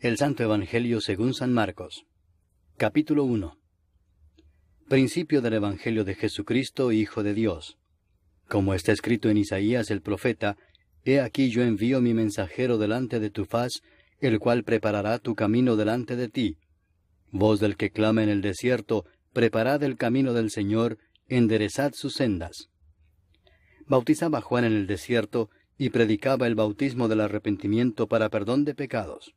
El Santo Evangelio según San Marcos. Capítulo 1. Principio del Evangelio de Jesucristo, Hijo de Dios. Como está escrito en Isaías el profeta, He aquí yo envío mi mensajero delante de tu faz, el cual preparará tu camino delante de ti. Voz del que clama en el desierto, preparad el camino del Señor, enderezad sus sendas. Bautizaba Juan en el desierto, y predicaba el bautismo del arrepentimiento para perdón de pecados.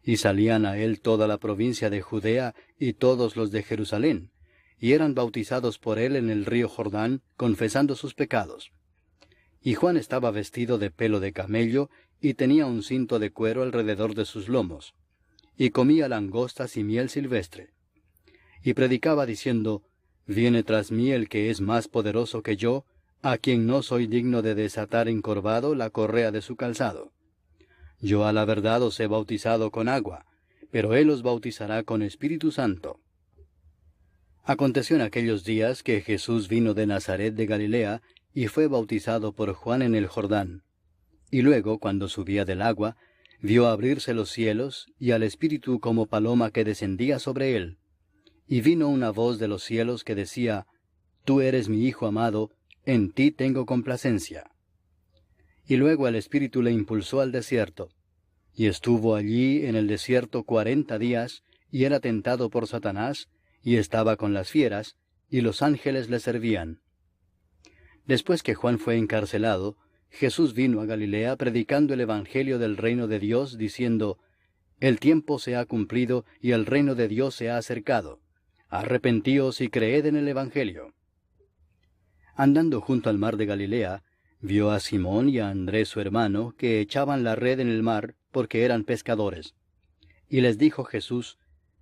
Y salían a él toda la provincia de Judea y todos los de Jerusalén, y eran bautizados por él en el río Jordán, confesando sus pecados. Y Juan estaba vestido de pelo de camello, y tenía un cinto de cuero alrededor de sus lomos, y comía langostas y miel silvestre. Y predicaba diciendo, Viene tras mí el que es más poderoso que yo, a quien no soy digno de desatar encorvado la correa de su calzado. Yo a la verdad os he bautizado con agua, pero él os bautizará con Espíritu Santo. Aconteció en aquellos días que Jesús vino de Nazaret de Galilea, y fue bautizado por Juan en el Jordán. Y luego, cuando subía del agua, vio abrirse los cielos, y al Espíritu como paloma que descendía sobre él. Y vino una voz de los cielos que decía, Tú eres mi Hijo amado, en ti tengo complacencia. Y luego el Espíritu le impulsó al desierto. Y estuvo allí en el desierto 40 días, y era tentado por Satanás, y estaba con las fieras, y los ángeles le servían. Después que Juan fue encarcelado, Jesús vino a Galilea predicando el Evangelio del reino de Dios, diciendo, El tiempo se ha cumplido, y el reino de Dios se ha acercado. Arrepentíos y creed en el Evangelio. Andando junto al mar de Galilea, vio a Simón y a Andrés su hermano, que echaban la red en el mar, porque eran pescadores. Y les dijo Jesús,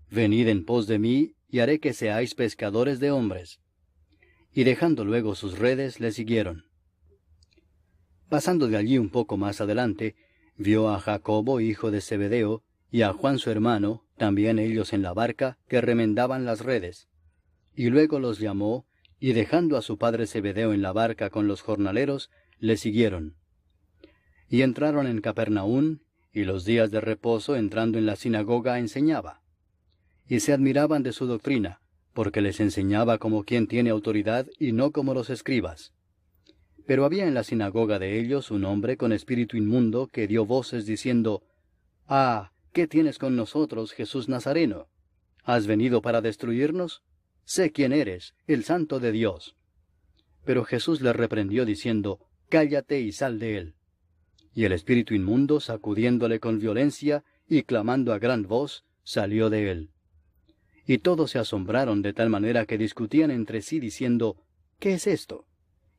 Venid en pos de mí, y haré que seáis pescadores de hombres. Y dejando luego sus redes, le siguieron. Pasando de allí un poco más adelante, vio a Jacobo, hijo de Zebedeo, y a Juan su hermano, también ellos en la barca, que remendaban las redes. Y luego los llamó, y dejando a su padre Zebedeo en la barca con los jornaleros, le siguieron. Y entraron en Capernaum, y los días de reposo entrando en la sinagoga enseñaba. Y se admiraban de su doctrina, porque les enseñaba como quien tiene autoridad y no como los escribas. Pero había en la sinagoga de ellos un hombre con espíritu inmundo que dio voces diciendo, Ah, ¿qué tienes con nosotros, Jesús Nazareno? ¿Has venido para destruirnos? Sé quién eres, el Santo de Dios. Pero Jesús le reprendió diciendo, Cállate y sal de él. Y el espíritu inmundo, sacudiéndole con violencia y clamando a gran voz, salió de él. Y todos se asombraron de tal manera que discutían entre sí diciendo, ¿Qué es esto?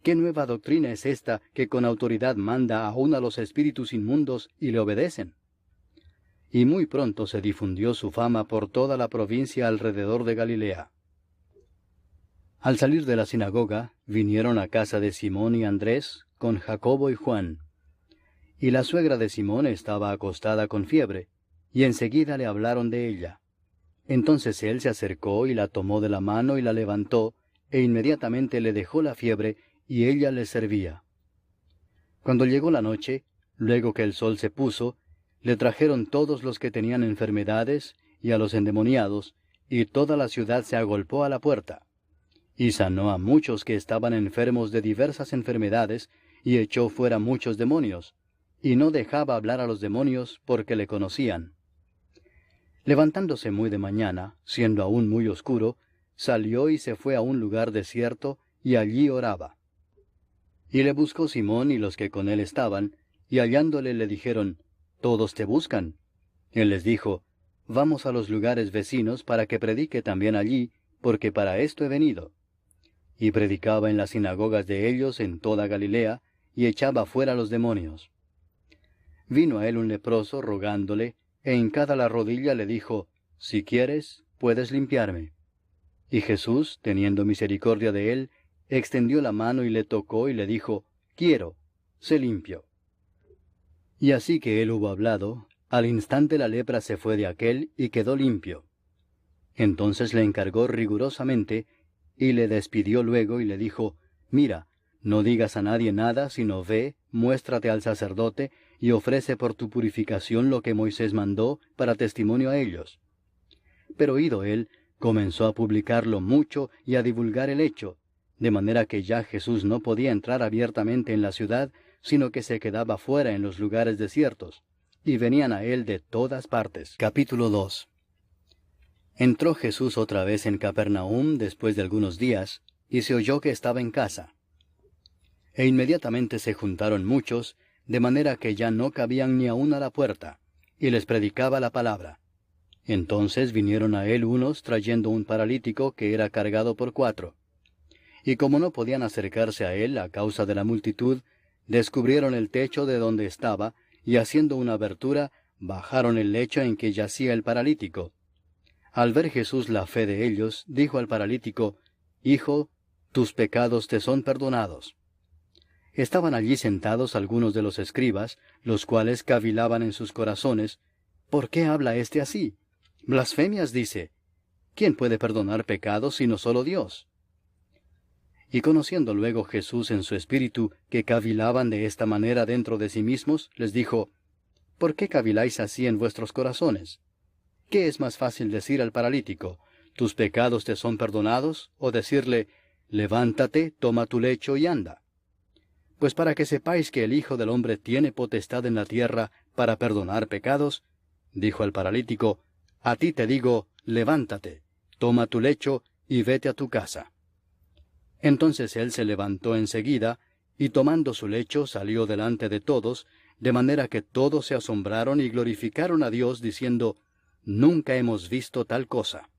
¿Qué nueva doctrina es esta que con autoridad manda aún a los espíritus inmundos y le obedecen? Y muy pronto se difundió su fama por toda la provincia alrededor de Galilea. Al salir de la sinagoga, vinieron a casa de Simón y Andrés, con Jacobo y Juan. Y la suegra de Simón estaba acostada con fiebre, y enseguida le hablaron de ella. Entonces él se acercó y la tomó de la mano y la levantó, e inmediatamente le dejó la fiebre, y ella le servía. Cuando llegó la noche, luego que el sol se puso, le trajeron todos los que tenían enfermedades, y a los endemoniados, y toda la ciudad se agolpó a la puerta. Y sanó a muchos que estaban enfermos de diversas enfermedades, y echó fuera muchos demonios, y no dejaba hablar a los demonios porque le conocían. Levantándose muy de mañana, siendo aún muy oscuro, salió y se fue a un lugar desierto, y allí oraba. Y le buscó Simón y los que con él estaban, y hallándole le dijeron, Todos te buscan. Él les dijo, Vamos a los lugares vecinos para que predique también allí, porque para esto he venido. Y predicaba en las sinagogas de ellos en toda Galilea, y echaba fuera los demonios. Vino a él un leproso rogándole, e hincada la rodilla le dijo, Si quieres, puedes limpiarme. Y Jesús, teniendo misericordia de él, extendió la mano y le tocó y le dijo, Quiero, sé limpio. Y así que él hubo hablado, al instante la lepra se fue de aquél y quedó limpio. Entonces le encargó rigurosamente, y le despidió luego y le dijo, Mira, no digas a nadie nada, sino ve, muéstrate al sacerdote, y ofrece por tu purificación lo que Moisés mandó para testimonio a ellos. Pero oído él, comenzó a publicarlo mucho y a divulgar el hecho, de manera que ya Jesús no podía entrar abiertamente en la ciudad, sino que se quedaba fuera en los lugares desiertos, y venían a él de todas partes. Capítulo 2. Entró Jesús otra vez en Capernaum después de algunos días, y se oyó que estaba en casa. E inmediatamente se juntaron muchos, de manera que ya no cabían ni aun a la puerta, y les predicaba la palabra. Entonces vinieron a él unos trayendo un paralítico que era cargado por 4. Y como no podían acercarse a él a causa de la multitud, descubrieron el techo de donde estaba, y haciendo una abertura, bajaron el lecho en que yacía el paralítico. Al ver Jesús la fe de ellos, dijo al paralítico, Hijo, tus pecados te son perdonados. Estaban allí sentados algunos de los escribas, los cuales cavilaban en sus corazones, ¿por qué habla éste así? Blasfemias dice. ¿Quién puede perdonar pecados sino solo Dios? Y conociendo luego Jesús en su espíritu que cavilaban de esta manera dentro de sí mismos, les dijo, ¿por qué caviláis así en vuestros corazones? ¿Qué es más fácil decir al paralítico, tus pecados te son perdonados, o decirle, levántate, toma tu lecho y anda? Pues para que sepáis que el Hijo del Hombre tiene potestad en la tierra para perdonar pecados, dijo al paralítico, a ti te digo, levántate, toma tu lecho y vete a tu casa. Entonces él se levantó enseguida, y tomando su lecho salió delante de todos, de manera que todos se asombraron y glorificaron a Dios, diciendo, Nunca hemos visto tal cosa.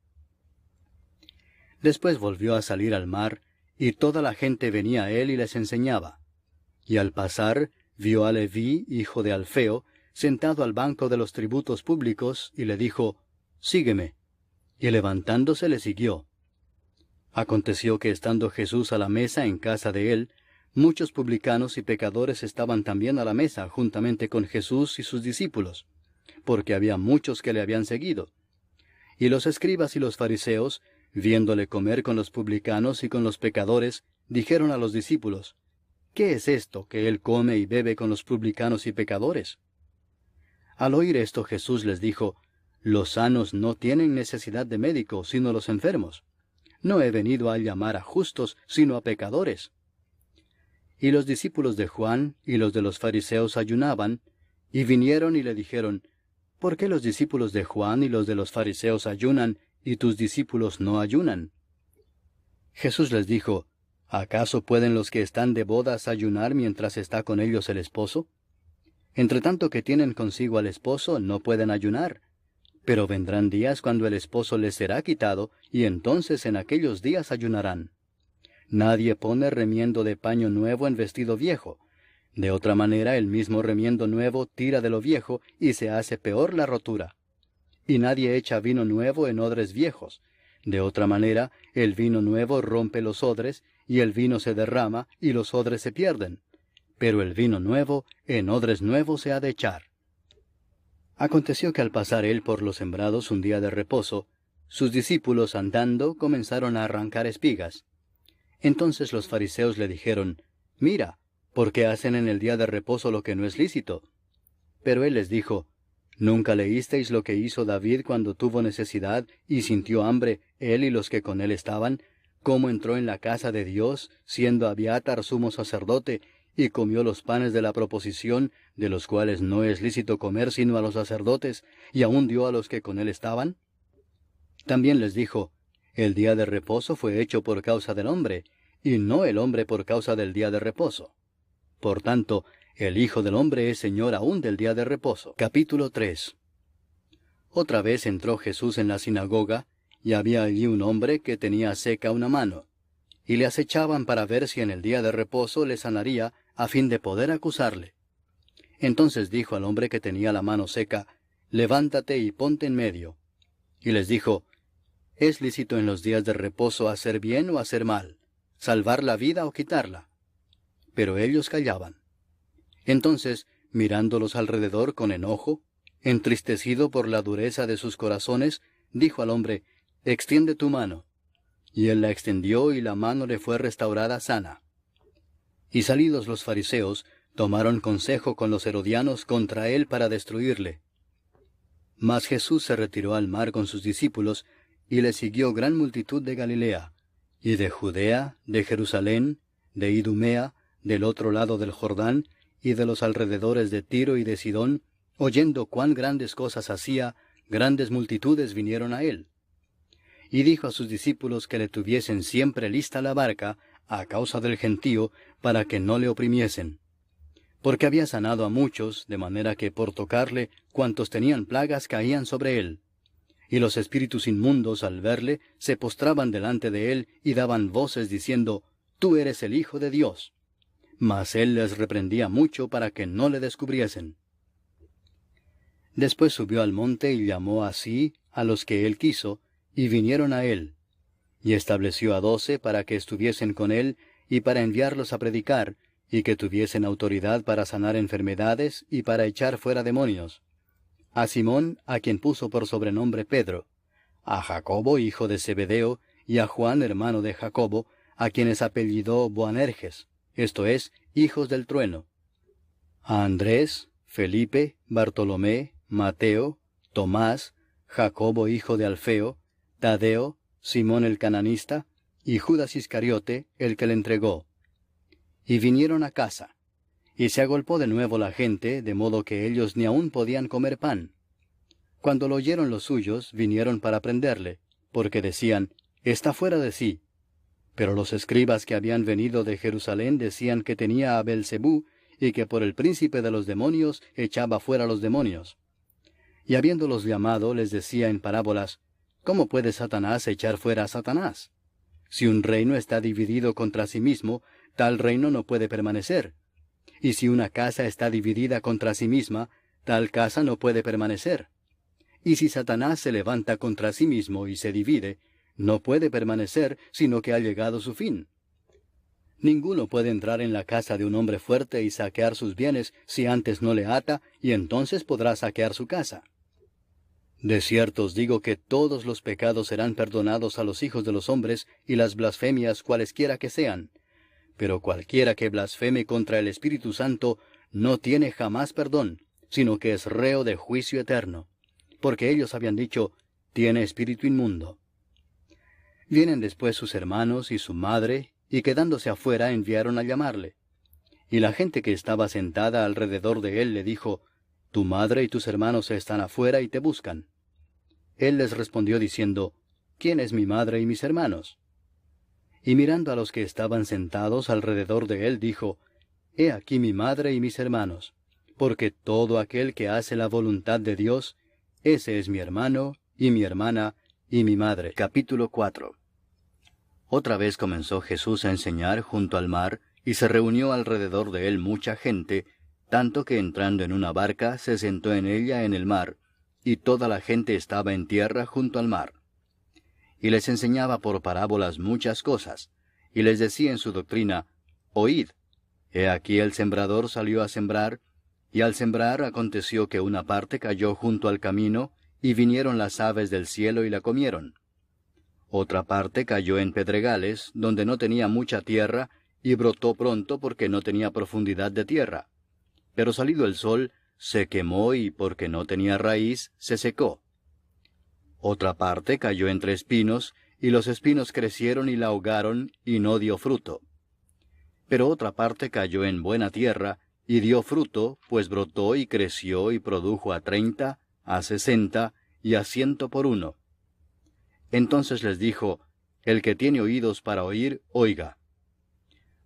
Después volvió a salir al mar, y toda la gente venía a él y les enseñaba. Y al pasar, vio a Leví, hijo de Alfeo, sentado al banco de los tributos públicos, y le dijo, Sígueme. Y levantándose le siguió. Aconteció que estando Jesús a la mesa en casa de él, muchos publicanos y pecadores estaban también a la mesa juntamente con Jesús y sus discípulos, porque había muchos que le habían seguido. Y los escribas y los fariseos, viéndole comer con los publicanos y con los pecadores, dijeron a los discípulos, ¿qué es esto que él come y bebe con los publicanos y pecadores? Al oír esto Jesús les dijo, los sanos no tienen necesidad de médico, sino los enfermos. No he venido a llamar a justos, sino a pecadores. Y los discípulos de Juan y los de los fariseos ayunaban, y vinieron y le dijeron, ¿por qué los discípulos de Juan y los de los fariseos ayunan, y tus discípulos no ayunan? Jesús les dijo, ¿acaso pueden los que están de bodas ayunar mientras está con ellos el esposo? Entre tanto que tienen consigo al esposo, no pueden ayunar. Pero vendrán días cuando el esposo les será quitado, y entonces en aquellos días ayunarán. Nadie pone remiendo de paño nuevo en vestido viejo. De otra manera el mismo remiendo nuevo tira de lo viejo, y se hace peor la rotura. Y nadie echa vino nuevo en odres viejos. De otra manera el vino nuevo rompe los odres, y el vino se derrama, y los odres se pierden. Pero el vino nuevo en odres nuevos se ha de echar. Aconteció que al pasar él por los sembrados un día de reposo, sus discípulos andando comenzaron a arrancar espigas. Entonces los fariseos le dijeron, Mira, ¿por qué hacen en el día de reposo lo que no es lícito? Pero él les dijo, ¿nunca leísteis lo que hizo David cuando tuvo necesidad y sintió hambre, él y los que con él estaban, cómo entró en la casa de Dios, siendo Abiatar sumo sacerdote, y comió los panes de la proposición, de los cuales no es lícito comer sino a los sacerdotes, y aún dio a los que con él estaban? También les dijo, el día de reposo fue hecho por causa del hombre, y no el hombre por causa del día de reposo. Por tanto, el Hijo del Hombre es Señor aún del día de reposo. Capítulo 3. Otra vez entró Jesús en la sinagoga, y había allí un hombre que tenía seca una mano, y le acechaban para ver si en el día de reposo le sanaría, a fin de poder acusarle. Entonces dijo al hombre que tenía la mano seca, Levántate y ponte en medio. Y les dijo, ¿es lícito en los días de reposo hacer bien o hacer mal, salvar la vida o quitarla? Pero ellos callaban. Entonces, mirándolos alrededor con enojo, entristecido por la dureza de sus corazones, dijo al hombre, Extiende tu mano. Y él la extendió y la mano le fue restaurada sana. Y salidos los fariseos, tomaron consejo con los herodianos contra él para destruirle. Mas Jesús se retiró al mar con sus discípulos, y le siguió gran multitud de Galilea, y de Judea, de Jerusalén, de Idumea, del otro lado del Jordán, y de los alrededores de Tiro y de Sidón, oyendo cuán grandes cosas hacía, grandes multitudes vinieron a él. Y dijo a sus discípulos que le tuviesen siempre lista la barca, a causa del gentío, para que no le oprimiesen. Porque había sanado a muchos, de manera que por tocarle, cuantos tenían plagas caían sobre él. Y los espíritus inmundos, al verle, se postraban delante de él y daban voces diciendo, «Tú eres el Hijo de Dios». Mas él les reprendía mucho para que no le descubriesen. Después subió al monte y llamó así a los que él quiso, y vinieron a él. Y estableció a 12 para que estuviesen con él, y para enviarlos a predicar, y que tuviesen autoridad para sanar enfermedades y para echar fuera demonios. A Simón, a quien puso por sobrenombre Pedro, a Jacobo, hijo de Zebedeo, y a Juan, hermano de Jacobo, a quienes apellidó Boanerges, esto es, hijos del trueno, a Andrés, Felipe, Bartolomé, Mateo, Tomás, Jacobo, hijo de Alfeo, Tadeo, Simón el cananista, y Judas Iscariote, el que le entregó. Y vinieron a casa. Y se agolpó de nuevo la gente, de modo que ellos ni aun podían comer pan. Cuando lo oyeron los suyos, vinieron para prenderle, porque decían, «Está fuera de sí». Pero los escribas que habían venido de Jerusalén decían que tenía a Beelzebú, y que por el príncipe de los demonios echaba fuera los demonios. Y habiéndolos llamado, les decía en parábolas, «¿Cómo puede Satanás echar fuera a Satanás? Si un reino está dividido contra sí mismo, tal reino no puede permanecer. Y si una casa está dividida contra sí misma, tal casa no puede permanecer. Y si Satanás se levanta contra sí mismo y se divide, no puede permanecer, sino que ha llegado su fin. Ninguno puede entrar en la casa de un hombre fuerte y saquear sus bienes si antes no le ata, y entonces podrá saquear su casa. De cierto os digo que todos los pecados serán perdonados a los hijos de los hombres, y las blasfemias cualesquiera que sean. Pero cualquiera que blasfeme contra el Espíritu Santo no tiene jamás perdón, sino que es reo de juicio eterno. Porque ellos habían dicho, tiene espíritu inmundo. Vienen después sus hermanos y su madre, y quedándose afuera enviaron a llamarle. Y la gente que estaba sentada alrededor de él le dijo, tu madre y tus hermanos están afuera y te buscan. Él les respondió diciendo, ¿quién es mi madre y mis hermanos? Y mirando a los que estaban sentados alrededor de él, dijo, He aquí mi madre y mis hermanos, porque todo aquel que hace la voluntad de Dios, ese es mi hermano, y mi hermana, y mi madre. Capítulo 4. Otra vez comenzó Jesús a enseñar junto al mar, y se reunió alrededor de él mucha gente, tanto que entrando en una barca se sentó en ella en el mar, y toda la gente estaba en tierra junto al mar. Y les enseñaba por parábolas muchas cosas, y les decía en su doctrina, Oíd, he aquí el sembrador salió a sembrar, y al sembrar aconteció que una parte cayó junto al camino, y vinieron las aves del cielo y la comieron. Otra parte cayó en pedregales, donde no tenía mucha tierra, y brotó pronto porque no tenía profundidad de tierra. Pero salido el sol, se quemó y porque no tenía raíz, se secó. Otra parte cayó entre espinos, y los espinos crecieron y la ahogaron, y no dio fruto. Pero otra parte cayó en buena tierra, y dio fruto, pues brotó y creció y produjo a 30, a 60, y a 100 por uno. Entonces les dijo, el que tiene oídos para oír, oiga.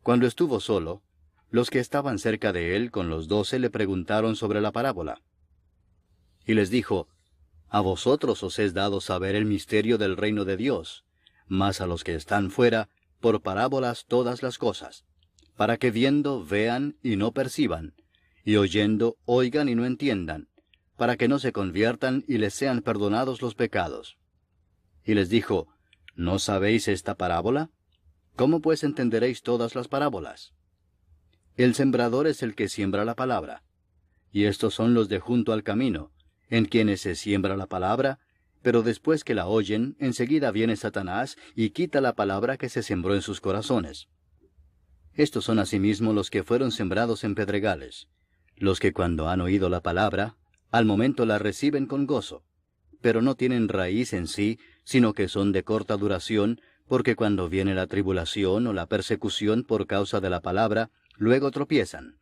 Cuando estuvo solo, los que estaban cerca de él con los 12 le preguntaron sobre la parábola. Y les dijo, a vosotros os es dado saber el misterio del reino de Dios, mas a los que están fuera, por parábolas todas las cosas, para que viendo vean y no perciban, y oyendo oigan y no entiendan, para que no se conviertan y les sean perdonados los pecados. Y les dijo, ¿no sabéis esta parábola? ¿Cómo pues entenderéis todas las parábolas? El sembrador es el que siembra la palabra, y estos son los de junto al camino, en quienes se siembra la palabra, pero después que la oyen, enseguida viene Satanás y quita la palabra que se sembró en sus corazones. Estos son asimismo los que fueron sembrados en pedregales, los que cuando han oído la palabra, al momento la reciben con gozo, pero no tienen raíz en sí, sino que son de corta duración, porque cuando viene la tribulación o la persecución por causa de la palabra, luego tropiezan.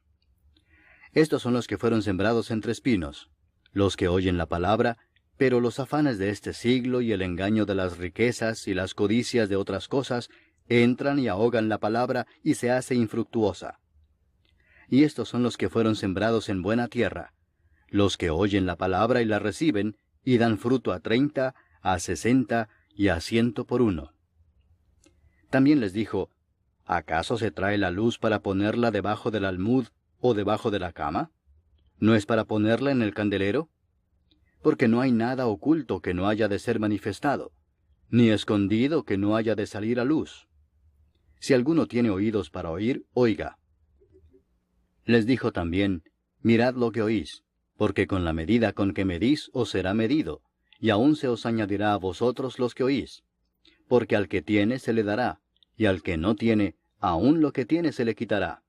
Estos son los que fueron sembrados entre espinos, los que oyen la palabra, pero los afanes de este siglo y el engaño de las riquezas y las codicias de otras cosas entran y ahogan la palabra y se hace infructuosa. Y estos son los que fueron sembrados en buena tierra, los que oyen la palabra y la reciben, y dan fruto a 30, a 60 y a 100 por uno. También les dijo, ¿acaso se trae la luz para ponerla debajo del almud o debajo de la cama? ¿No es para ponerla en el candelero? Porque no hay nada oculto que no haya de ser manifestado, ni escondido que no haya de salir a luz. Si alguno tiene oídos para oír, oiga. Les dijo también, mirad lo que oís, porque con la medida con que medís os será medido, y aún se os añadirá a vosotros los que oís. Porque al que tiene se le dará, y al que no tiene, aún lo que tiene se le quitará.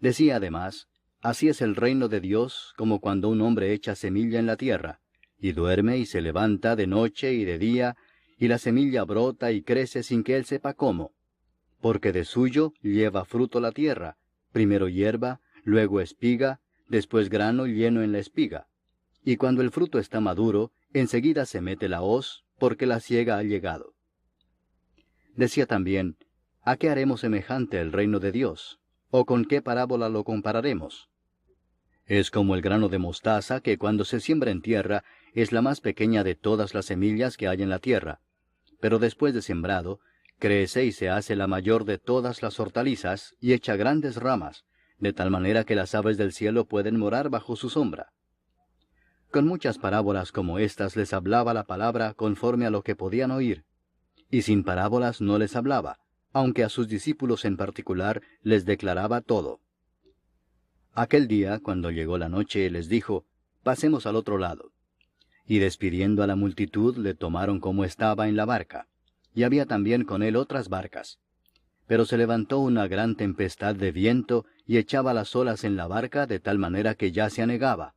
Decía además, así es el reino de Dios como cuando un hombre echa semilla en la tierra, y duerme y se levanta de noche y de día, y la semilla brota y crece sin que él sepa cómo. Porque de suyo lleva fruto la tierra, primero hierba, luego espiga, después grano lleno en la espiga. Y cuando el fruto está maduro, enseguida se mete la hoz, porque la siega ha llegado. Decía también, ¿a qué haremos semejante el reino de Dios? ¿O con qué parábola lo compararemos? Es como el grano de mostaza que cuando se siembra en tierra es la más pequeña de todas las semillas que hay en la tierra, pero después de sembrado, crece y se hace la mayor de todas las hortalizas y echa grandes ramas, de tal manera que las aves del cielo pueden morar bajo su sombra. Con muchas parábolas como estas les hablaba la palabra conforme a lo que podían oír, y sin parábolas no les hablaba, aunque a sus discípulos en particular les declaraba todo. Aquel día, cuando llegó la noche, les dijo, pasemos al otro lado. Y despidiendo a la multitud, le tomaron como estaba en la barca, y había también con él otras barcas. Pero se levantó una gran tempestad de viento, y echaba las olas en la barca de tal manera que ya se anegaba.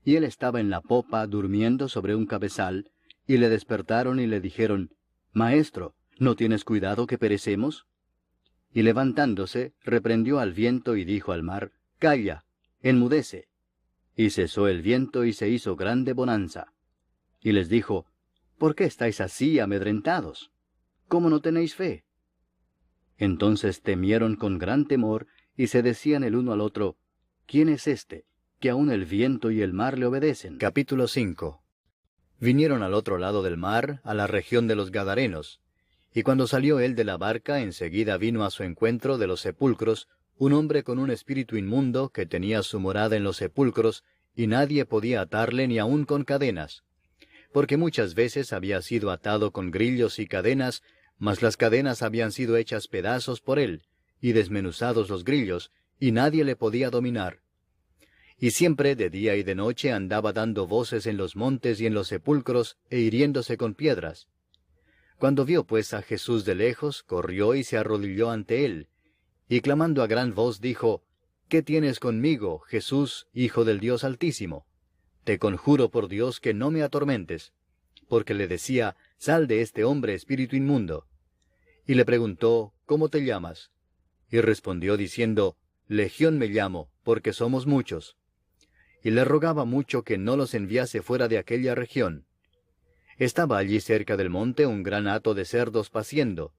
Y él estaba en la popa, durmiendo sobre un cabezal, y le despertaron y le dijeron, Maestro, ¿no tienes cuidado que perecemos? Y levantándose, reprendió al viento y dijo al mar, Calla, enmudece. Y cesó el viento y se hizo grande bonanza. Y les dijo, ¿por qué estáis así amedrentados? ¿Cómo no tenéis fe? Entonces temieron con gran temor, y se decían el uno al otro, ¿quién es este, que aun el viento y el mar le obedecen? Capítulo 5. Vinieron al otro lado del mar, a la región de los Gadarenos, y cuando salió él de la barca, enseguida vino a su encuentro de los sepulcros un hombre con un espíritu inmundo que tenía su morada en los sepulcros, y nadie podía atarle ni aun con cadenas, porque muchas veces había sido atado con grillos y cadenas, mas las cadenas habían sido hechas pedazos por él, y desmenuzados los grillos, y nadie le podía dominar. Y siempre de día y de noche andaba dando voces en los montes y en los sepulcros, e hiriéndose con piedras. Cuando vio pues a Jesús de lejos, corrió y se arrodilló ante él, y clamando a gran voz dijo, ¿Qué tienes conmigo, Jesús, Hijo del Dios Altísimo? Te conjuro por Dios que no me atormentes. Porque le decía, Sal de este hombre, espíritu inmundo. Y le preguntó, ¿Cómo te llamas? Y respondió diciendo, Legión me llamo, porque somos muchos. Y le rogaba mucho que no los enviase fuera de aquella región. Estaba allí cerca del monte un gran hato de cerdos paciendo,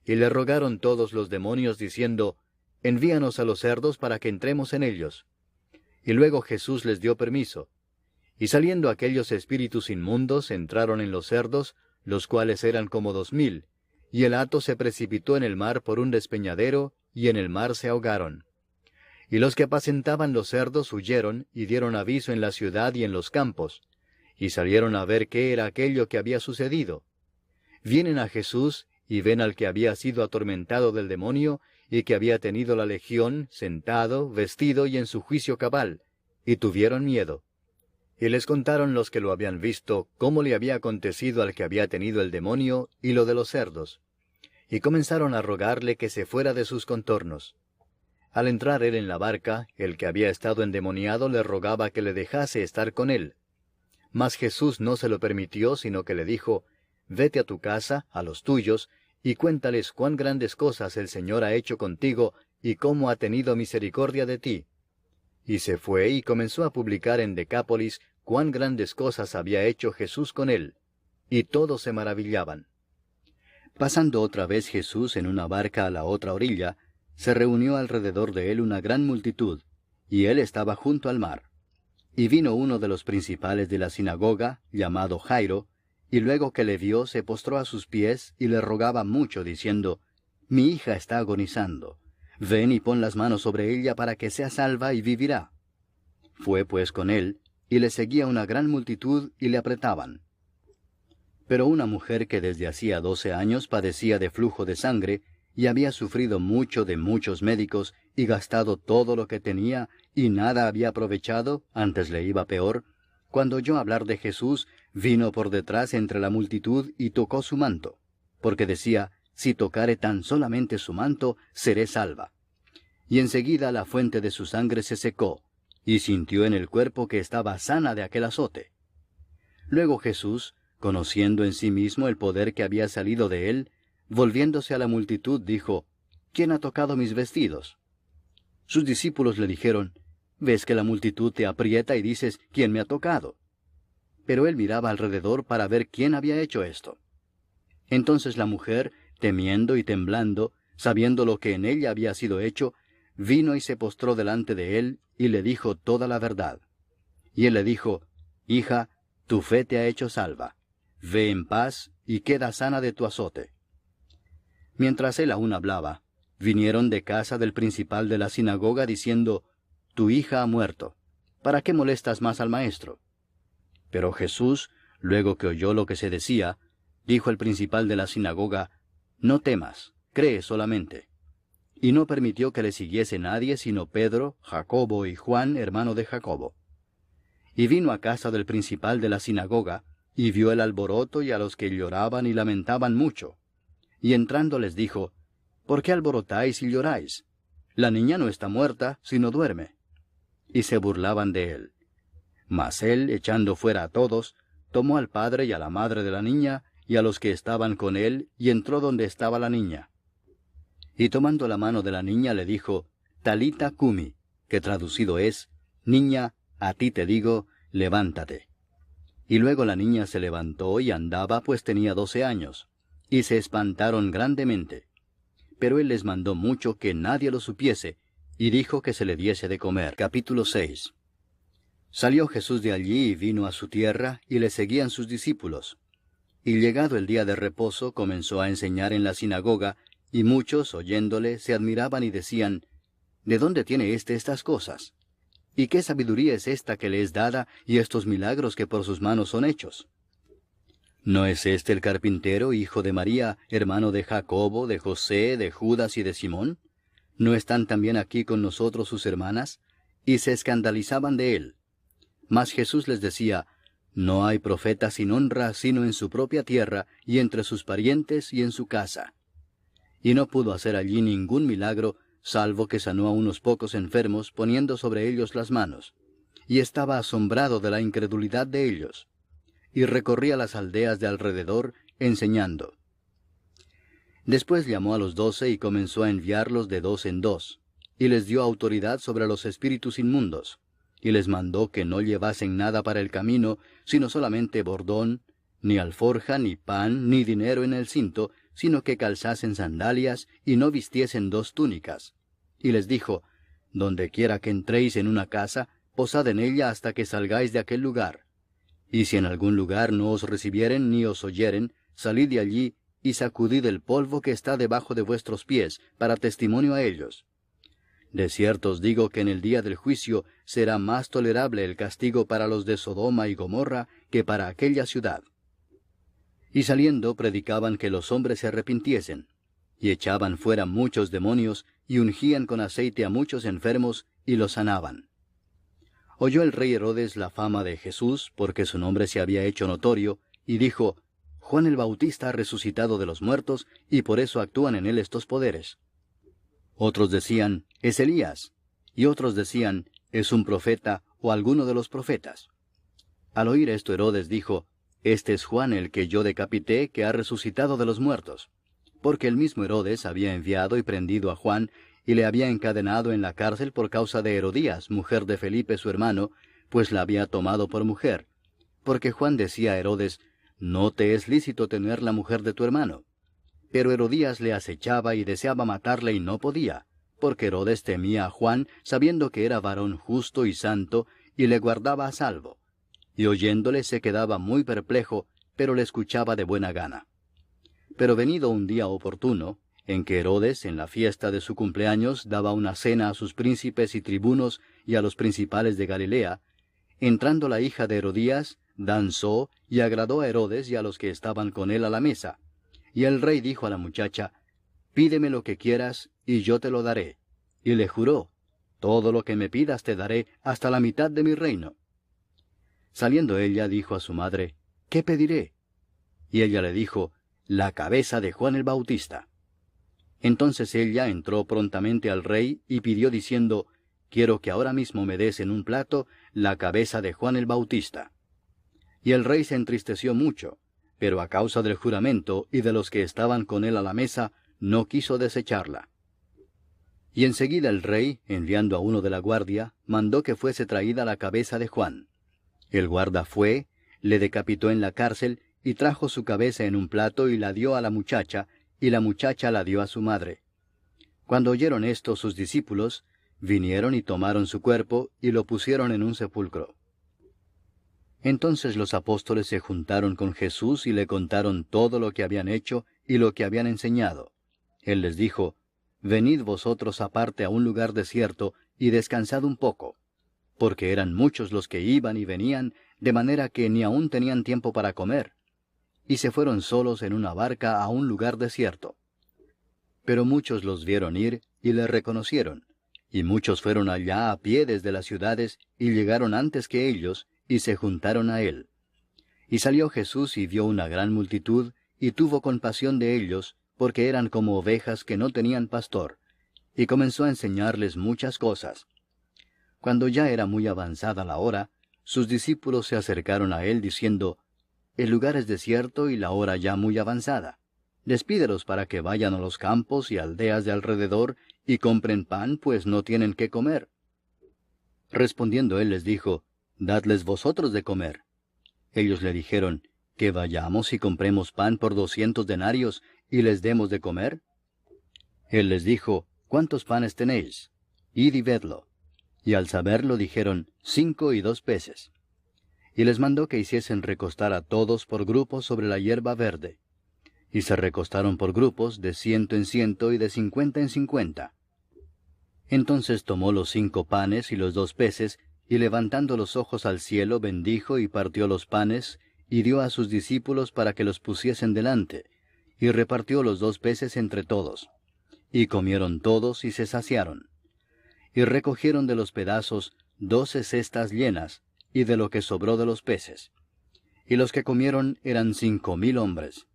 y le rogaron todos los demonios diciendo, Envíanos a los cerdos para que entremos en ellos. Y luego Jesús les dio permiso. Y saliendo aquellos espíritus inmundos entraron en los cerdos, los cuales eran como 2000, y el hato se precipitó en el mar por un despeñadero, y en el mar se ahogaron. Y los que apacentaban los cerdos huyeron, y dieron aviso en la ciudad y en los campos, y salieron a ver qué era aquello que había sucedido. Vienen a Jesús, y ven al que había sido atormentado del demonio, y que había tenido la legión, sentado, vestido y en su juicio cabal, y tuvieron miedo. Y les contaron los que lo habían visto, cómo le había acontecido al que había tenido el demonio, y lo de los cerdos. y comenzaron a rogarle que se fuera de sus contornos. Al entrar él en la barca, el que había estado endemoniado le rogaba que le dejase estar con él. Mas Jesús no se lo permitió, sino que le dijo, «Vete a tu casa, a los tuyos, y cuéntales cuán grandes cosas el Señor ha hecho contigo, y cómo ha tenido misericordia de ti». Y se fue y comenzó a publicar en Decápolis cuán grandes cosas había hecho Jesús con él, y todos se maravillaban. Pasando otra vez Jesús en una barca a la otra orilla, se reunió alrededor de él una gran multitud, y él estaba junto al mar. Y vino uno de los principales de la sinagoga, llamado Jairo, y luego que le vio se postró a sus pies y le rogaba mucho, diciendo, «Mi hija está agonizando. Ven y pon las manos sobre ella para que sea salva y vivirá». Fue pues con él, y le seguía una gran multitud y le apretaban. Pero una mujer que desde hacía 12 años padecía de flujo de sangre, y había sufrido mucho de muchos médicos, y gastado todo lo que tenía, y nada había aprovechado, antes le iba peor, cuando oyó hablar de Jesús, vino por detrás entre la multitud y tocó su manto, porque decía, «Si tocare tan solamente su manto, seré salva». Y enseguida la fuente de su sangre se secó, y sintió en el cuerpo que estaba sana de aquel azote. Luego Jesús, conociendo en sí mismo el poder que había salido de él, volviéndose a la multitud, dijo, «¿Quién ha tocado mis vestidos?». Sus discípulos le dijeron, «¿Ves que la multitud te aprieta y dices, ¿quién me ha tocado?». Pero él miraba alrededor para ver quién había hecho esto. Entonces la mujer, temiendo y temblando, sabiendo lo que en ella había sido hecho, vino y se postró delante de él, y le dijo toda la verdad. Y él le dijo, «Hija, tu fe te ha hecho salva. Ve en paz, y queda sana de tu azote». Mientras él aún hablaba, vinieron de casa del principal de la sinagoga diciendo, «Tu hija ha muerto. ¿Para qué molestas más al maestro?». Pero Jesús, luego que oyó lo que se decía, dijo el principal de la sinagoga, «No temas, cree solamente». Y no permitió que le siguiese nadie sino Pedro, Jacobo y Juan, hermano de Jacobo. Y vino a casa del principal de la sinagoga, y vio el alboroto y a los que lloraban y lamentaban mucho. Y entrando les dijo, «¿Por qué alborotáis y lloráis? La niña no está muerta, sino duerme». Y se burlaban de él. Mas él, echando fuera a todos, tomó al padre y a la madre de la niña, y a los que estaban con él, y entró donde estaba la niña. Y tomando la mano de la niña le dijo, «Talita cumi», que traducido es, «Niña, a ti te digo, levántate». Y luego la niña se levantó y andaba, pues tenía 12 años, y se espantaron grandemente. Pero él les mandó mucho que nadie lo supiese, y dijo que se le diese de comer. Capítulo 6. Salió Jesús de allí y vino a su tierra, y le seguían sus discípulos. Y llegado el día de reposo, comenzó a enseñar en la sinagoga, y muchos, oyéndole, se admiraban y decían, «¿De dónde tiene éste estas cosas? ¿Y qué sabiduría es esta que le es dada, y estos milagros que por sus manos son hechos? ¿No es este el carpintero, hijo de María, hermano de Jacobo, de José, de Judas y de Simón? ¿No están también aquí con nosotros sus hermanas?». Y se escandalizaban de él. Mas Jesús les decía, «No hay profeta sin honra sino en su propia tierra, y entre sus parientes y en su casa». Y no pudo hacer allí ningún milagro, salvo que sanó a unos pocos enfermos, poniendo sobre ellos las manos. Y estaba asombrado de la incredulidad de ellos. Y recorría las aldeas de alrededor, enseñando. Después llamó a los 12 y comenzó a enviarlos de 2 en 2, y les dio autoridad sobre los espíritus inmundos, y les mandó que no llevasen nada para el camino, sino solamente bordón, ni alforja, ni pan, ni dinero en el cinto, sino que calzasen sandalias, y no vistiesen 2 túnicas. Y les dijo, «Donde quiera que entréis en una casa, posad en ella hasta que salgáis de aquel lugar. Y si en algún lugar no os recibieren ni os oyeren, salid de allí, y sacudid el polvo que está debajo de vuestros pies, para testimonio a ellos. De cierto os digo que en el día del juicio será más tolerable el castigo para los de Sodoma y Gomorra que para aquella ciudad». Y saliendo predicaban que los hombres se arrepintiesen, y echaban fuera muchos demonios, y ungían con aceite a muchos enfermos, y los sanaban. Oyó el rey Herodes la fama de Jesús, porque su nombre se había hecho notorio, y dijo, Juan el Bautista ha resucitado de los muertos, y por eso actúan en él estos poderes. Otros decían, es Elías, y otros decían, es un profeta o alguno de los profetas. Al oír esto Herodes dijo, este es Juan el que yo decapité, que ha resucitado de los muertos. Porque el mismo Herodes había enviado y prendido a Juan, y le había encadenado en la cárcel por causa de Herodías, mujer de Felipe su hermano, pues la había tomado por mujer. Porque Juan decía a Herodes, no te es lícito tener la mujer de tu hermano. Pero Herodías le acechaba y deseaba matarle y no podía, porque Herodes temía a Juan, sabiendo que era varón justo y santo, y le guardaba a salvo. Y oyéndole se quedaba muy perplejo, pero le escuchaba de buena gana. Pero venido un día oportuno, en que Herodes, en la fiesta de su cumpleaños, daba una cena a sus príncipes y tribunos y a los principales de Galilea, entrando la hija de Herodías, danzó y agradó a Herodes y a los que estaban con él a la mesa. Y el rey dijo a la muchacha, pídeme lo que quieras, y yo te lo daré. Y le juró, todo lo que me pidas te daré, hasta la mitad de mi reino. Saliendo ella, dijo a su madre, ¿qué pediré? Y ella le dijo, la cabeza de Juan el Bautista. Entonces ella entró prontamente al rey y pidió diciendo, quiero que ahora mismo me des en un plato la cabeza de Juan el Bautista. Y el rey se entristeció mucho, pero a causa del juramento y de los que estaban con él a la mesa, no quiso desecharla. Y enseguida el rey, enviando a uno de la guardia, mandó que fuese traída la cabeza de Juan. El guarda fue, le decapitó en la cárcel, y trajo su cabeza en un plato y la dio a la muchacha, y la muchacha la dio a su madre. Cuando oyeron esto sus discípulos, vinieron y tomaron su cuerpo, y lo pusieron en un sepulcro. Entonces los apóstoles se juntaron con Jesús y le contaron todo lo que habían hecho y lo que habían enseñado. Él les dijo, venid vosotros aparte a un lugar desierto, y descansad un poco. Porque eran muchos los que iban y venían, de manera que ni aún tenían tiempo para comer. Y se fueron solos en una barca a un lugar desierto. Pero muchos los vieron ir, y le reconocieron. Y muchos fueron allá a pie desde las ciudades, y llegaron antes que ellos, y se juntaron a él. Y salió Jesús y vio una gran multitud, y tuvo compasión de ellos, porque eran como ovejas que no tenían pastor, y comenzó a enseñarles muchas cosas. Cuando ya era muy avanzada la hora, sus discípulos se acercaron a él diciendo, el lugar es desierto y la hora ya muy avanzada. Despídelos para que vayan a los campos y aldeas de alrededor y compren pan, pues no tienen qué comer. Respondiendo él les dijo, dadles vosotros de comer. Ellos le dijeron, que vayamos y compremos pan por 200 denarios y les demos de comer. Él les dijo, ¿cuántos panes tenéis? Id y vedlo. Y al saberlo dijeron, 5 y 2 peces. Y les mandó que hiciesen recostar a todos por grupos sobre la hierba verde. Y se recostaron por grupos de 100 en 100 y de 50 en 50. Entonces tomó los 5 panes y los 2 peces, y levantando los ojos al cielo bendijo y partió los panes, y dio a sus discípulos para que los pusiesen delante, y repartió los 2 peces entre todos. Y comieron todos y se saciaron. Y recogieron de los pedazos 12 cestas llenas, y de lo que sobró de los peces. Y los que comieron eran 5000 hombres.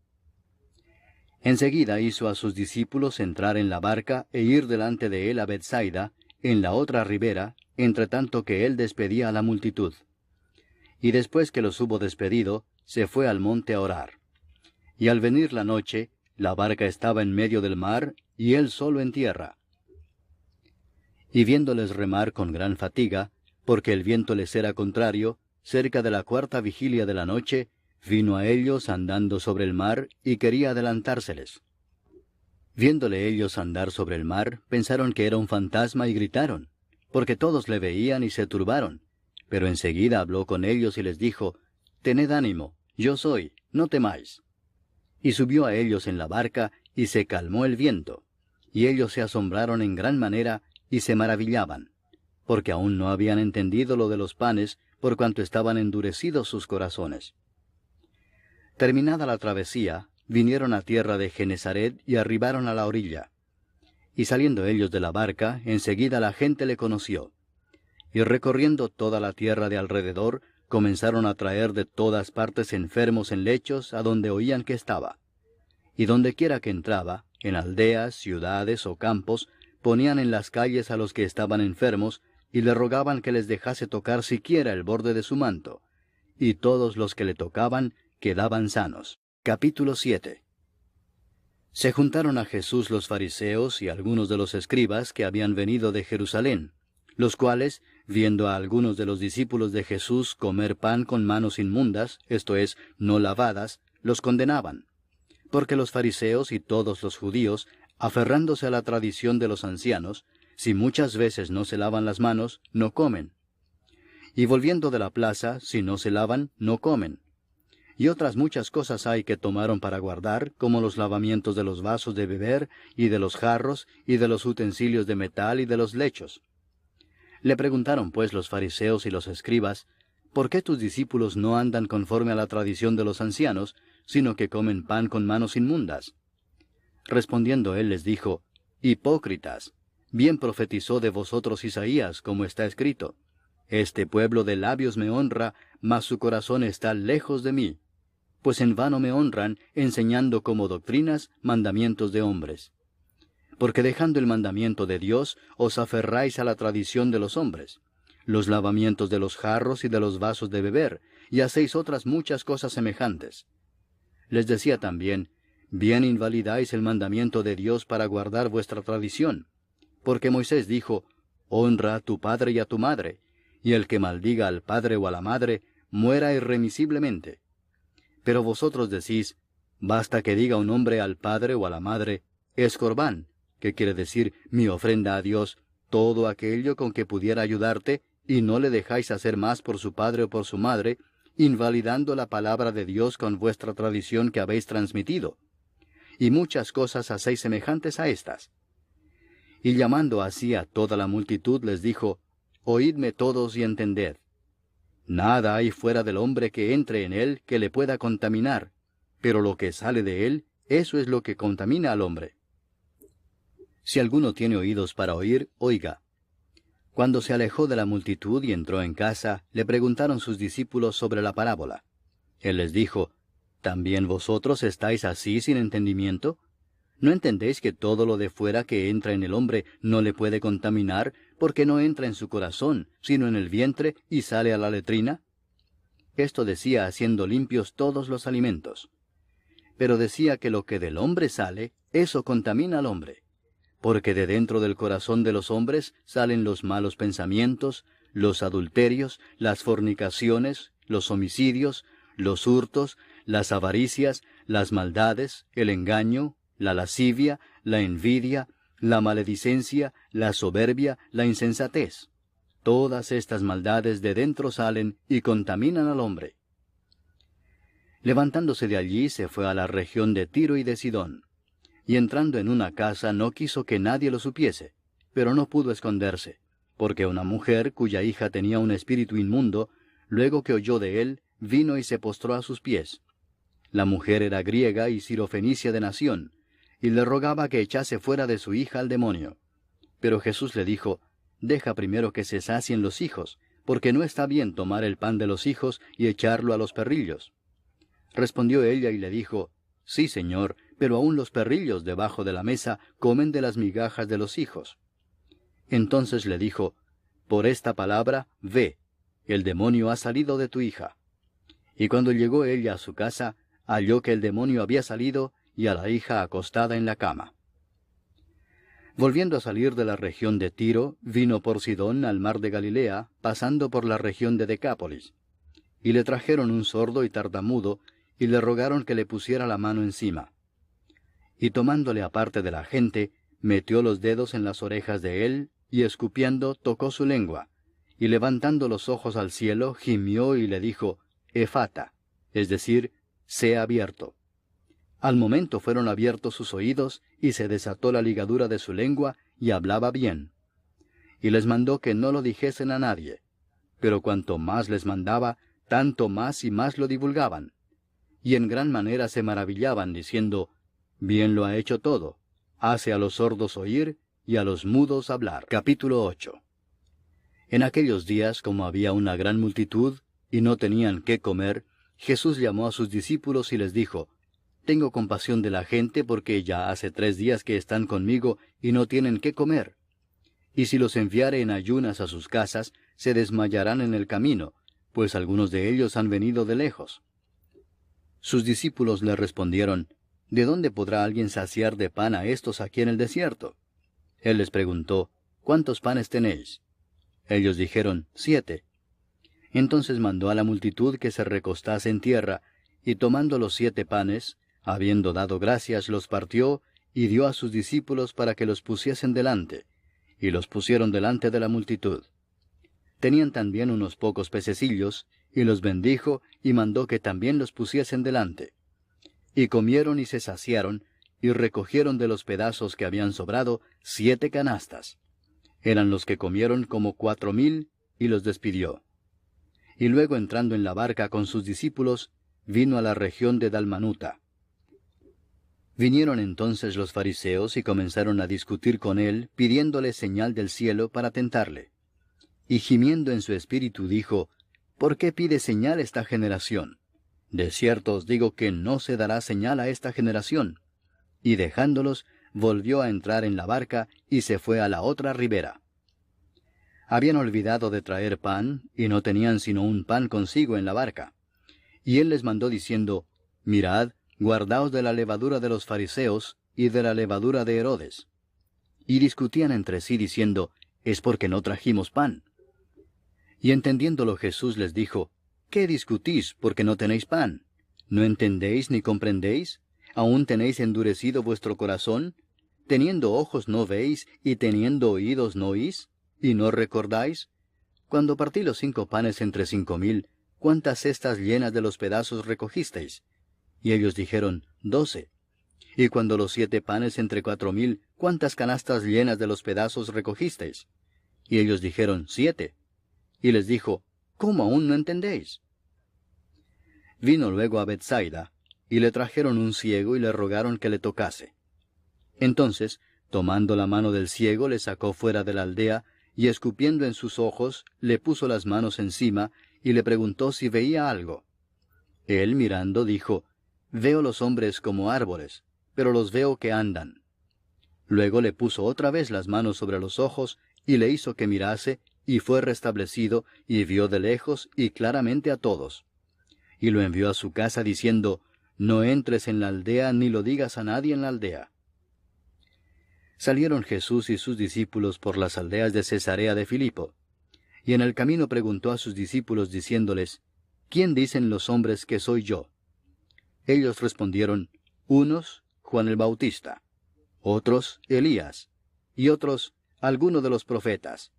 Enseguida hizo a sus discípulos entrar en la barca e ir delante de él a Bethsaida, en la otra ribera, entre tanto que él despedía a la multitud. Y después que los hubo despedido, se fue al monte a orar. Y al venir la noche, la barca estaba en medio del mar, y él solo en tierra. Y viéndoles remar con gran fatiga, porque el viento les era contrario, cerca de la 4ª vigilia de la noche, vino a ellos andando sobre el mar, y quería adelantárseles. Viéndole ellos andar sobre el mar, pensaron que era un fantasma y gritaron, porque todos le veían y se turbaron. Pero enseguida habló con ellos y les dijo, tened ánimo, yo soy, no temáis. Y subió a ellos en la barca, y se calmó el viento. Y ellos se asombraron en gran manera, y se maravillaban, porque aún no habían entendido lo de los panes, por cuanto estaban endurecidos sus corazones. Terminada la travesía, vinieron a tierra de Genesaret y arribaron a la orilla. Y saliendo ellos de la barca, enseguida la gente le conoció. Y recorriendo toda la tierra de alrededor, comenzaron a traer de todas partes enfermos en lechos a donde oían que estaba. Y dondequiera que entraba, en aldeas, ciudades o campos, ponían en las calles a los que estaban enfermos, y le rogaban que les dejase tocar siquiera el borde de su manto. Y todos los que le tocaban quedaban sanos. Capítulo 7. Se juntaron a Jesús los fariseos y algunos de los escribas que habían venido de Jerusalén, los cuales, viendo a algunos de los discípulos de Jesús comer pan con manos inmundas, esto es, no lavadas, los condenaban. Porque los fariseos y todos los judíos, aferrándose a la tradición de los ancianos, si muchas veces no se lavan las manos, no comen. Y volviendo de la plaza, si no se lavan, no comen. Y otras muchas cosas hay que tomaron para guardar, como los lavamientos de los vasos de beber, y de los jarros, y de los utensilios de metal, y de los lechos. Le preguntaron pues los fariseos y los escribas, ¿por qué tus discípulos no andan conforme a la tradición de los ancianos, sino que comen pan con manos inmundas? Respondiendo él les dijo, Hipócritas, bien profetizó de vosotros Isaías, como está escrito, Este pueblo de labios me honra, mas su corazón está lejos de mí. Pues en vano me honran, enseñando como doctrinas mandamientos de hombres. Porque dejando el mandamiento de Dios, os aferráis a la tradición de los hombres, los lavamientos de los jarros y de los vasos de beber, y hacéis otras muchas cosas semejantes. Les decía también, bien invalidáis el mandamiento de Dios para guardar vuestra tradición. Porque Moisés dijo, honra a tu padre y a tu madre, y el que maldiga al padre o a la madre, muera irremisiblemente. Pero vosotros decís, basta que diga un hombre al padre o a la madre, es corbán, que quiere decir mi ofrenda a Dios, todo aquello con que pudiera ayudarte, y no le dejáis hacer más por su padre o por su madre, invalidando la palabra de Dios con vuestra tradición que habéis transmitido. Y muchas cosas hacéis semejantes a estas. Y llamando así a toda la multitud les dijo, oídme todos y entended. Nada hay fuera del hombre que entre en él que le pueda contaminar, pero lo que sale de él, eso es lo que contamina al hombre. Si alguno tiene oídos para oír, oiga. Cuando se alejó de la multitud y entró en casa, le preguntaron sus discípulos sobre la parábola. Él les dijo, ¿también vosotros estáis así sin entendimiento? ¿No entendéis que todo lo de fuera que entra en el hombre no le puede contaminar, porque no entra en su corazón, sino en el vientre, y sale a la letrina? Esto decía haciendo limpios todos los alimentos. Pero decía que lo que del hombre sale, eso contamina al hombre. Porque de dentro del corazón de los hombres salen los malos pensamientos, los adulterios, las fornicaciones, los homicidios, los hurtos, las avaricias, las maldades, el engaño, la lascivia, la envidia, la maledicencia, la soberbia, la insensatez. Todas estas maldades de dentro salen y contaminan al hombre. Levantándose de allí se fue a la región de Tiro y de Sidón. Y entrando en una casa no quiso que nadie lo supiese, pero no pudo esconderse, porque una mujer cuya hija tenía un espíritu inmundo, luego que oyó de él, vino y se postró a sus pies. La mujer era griega y sirofenicia de nación, y le rogaba que echase fuera de su hija al demonio. Pero Jesús le dijo, deja primero que se sacien los hijos, porque no está bien tomar el pan de los hijos y echarlo a los perrillos. Respondió ella y le dijo, sí, Señor, pero aun los perrillos debajo de la mesa comen de las migajas de los hijos. Entonces le dijo, por esta palabra, ve, el demonio ha salido de tu hija. Y cuando llegó ella a su casa, halló que el demonio había salido y a la hija acostada en la cama. Volviendo a salir de la región de Tiro, vino por Sidón al mar de Galilea, pasando por la región de Decápolis. Y le trajeron un sordo y tartamudo, y le rogaron que le pusiera la mano encima. Y tomándole aparte de la gente, metió los dedos en las orejas de él, y escupiendo tocó su lengua, y levantando los ojos al cielo, gimió y le dijo, Efata, es decir, sea abierto. Al momento fueron abiertos sus oídos, y se desató la ligadura de su lengua, y hablaba bien. Y les mandó que no lo dijesen a nadie. Pero cuanto más les mandaba, tanto más y más lo divulgaban. Y en gran manera se maravillaban, diciendo, bien lo ha hecho todo, hace a los sordos oír, y a los mudos hablar. Capítulo 8. En aquellos días, como había una gran multitud, y no tenían qué comer, Jesús llamó a sus discípulos y les dijo, «Tengo compasión de la gente porque ya hace 3 días que están conmigo y no tienen qué comer. Y si los enviare en ayunas a sus casas, se desmayarán en el camino, pues algunos de ellos han venido de lejos». Sus discípulos le respondieron, «¿De dónde podrá alguien saciar de pan a estos aquí en el desierto?» Él les preguntó, «¿Cuántos panes tenéis?» Ellos dijeron, 7. Entonces mandó a la multitud que se recostase en tierra, y tomando los 7 panes, habiendo dado gracias, los partió, y dio a sus discípulos para que los pusiesen delante, y los pusieron delante de la multitud. Tenían también unos pocos pececillos, y los bendijo, y mandó que también los pusiesen delante. Y comieron y se saciaron, y recogieron de los pedazos que habían sobrado 7 canastas. Eran los que comieron como 4,000, y los despidió. Y luego entrando en la barca con sus discípulos, vino a la región de Dalmanuta. Vinieron entonces los fariseos y comenzaron a discutir con él, pidiéndole señal del cielo para tentarle. Y gimiendo en su espíritu dijo, «¿Por qué pide señal esta generación? De cierto os digo que no se dará señal a esta generación». Y dejándolos, volvió a entrar en la barca y se fue a la otra ribera. Habían olvidado de traer pan, y no tenían sino un pan consigo en la barca. Y él les mandó diciendo, «Mirad, guardaos de la levadura de los fariseos y de la levadura de Herodes». Y discutían entre sí diciendo, «Es porque no trajimos pan». Y entendiéndolo Jesús les dijo, «¿Qué discutís porque no tenéis pan? ¿No entendéis ni comprendéis? ¿Aún tenéis endurecido vuestro corazón? ¿Teniendo ojos no veis, y teniendo oídos no oís? ¿Y no recordáis? Cuando partí los 5 panes entre 5,000, ¿cuántas cestas llenas de los pedazos recogisteis? Y ellos dijeron, 12. Y cuando los 7 panes entre 4,000, ¿cuántas canastas llenas de los pedazos recogisteis? Y ellos dijeron, 7. Y les dijo, ¿cómo aún no entendéis? Vino luego a Bethsaida, y le trajeron un ciego y le rogaron que le tocase. Entonces, tomando la mano del ciego, le sacó fuera de la aldea, y escupiendo en sus ojos, le puso las manos encima, y le preguntó si veía algo. Él, mirando, dijo, «Veo los hombres como árboles, pero los veo que andan». Luego le puso otra vez las manos sobre los ojos, y le hizo que mirase, y fue restablecido, y vio de lejos y claramente a todos. Y lo envió a su casa diciendo, «No entres en la aldea, ni lo digas a nadie en la aldea». Salieron Jesús y sus discípulos por las aldeas de Cesarea de Filipo. Y en el camino preguntó a sus discípulos diciéndoles, «¿Quién dicen los hombres que soy yo?» Ellos respondieron, «Unos, Juan el Bautista; otros, Elías; y otros, alguno de los profetas».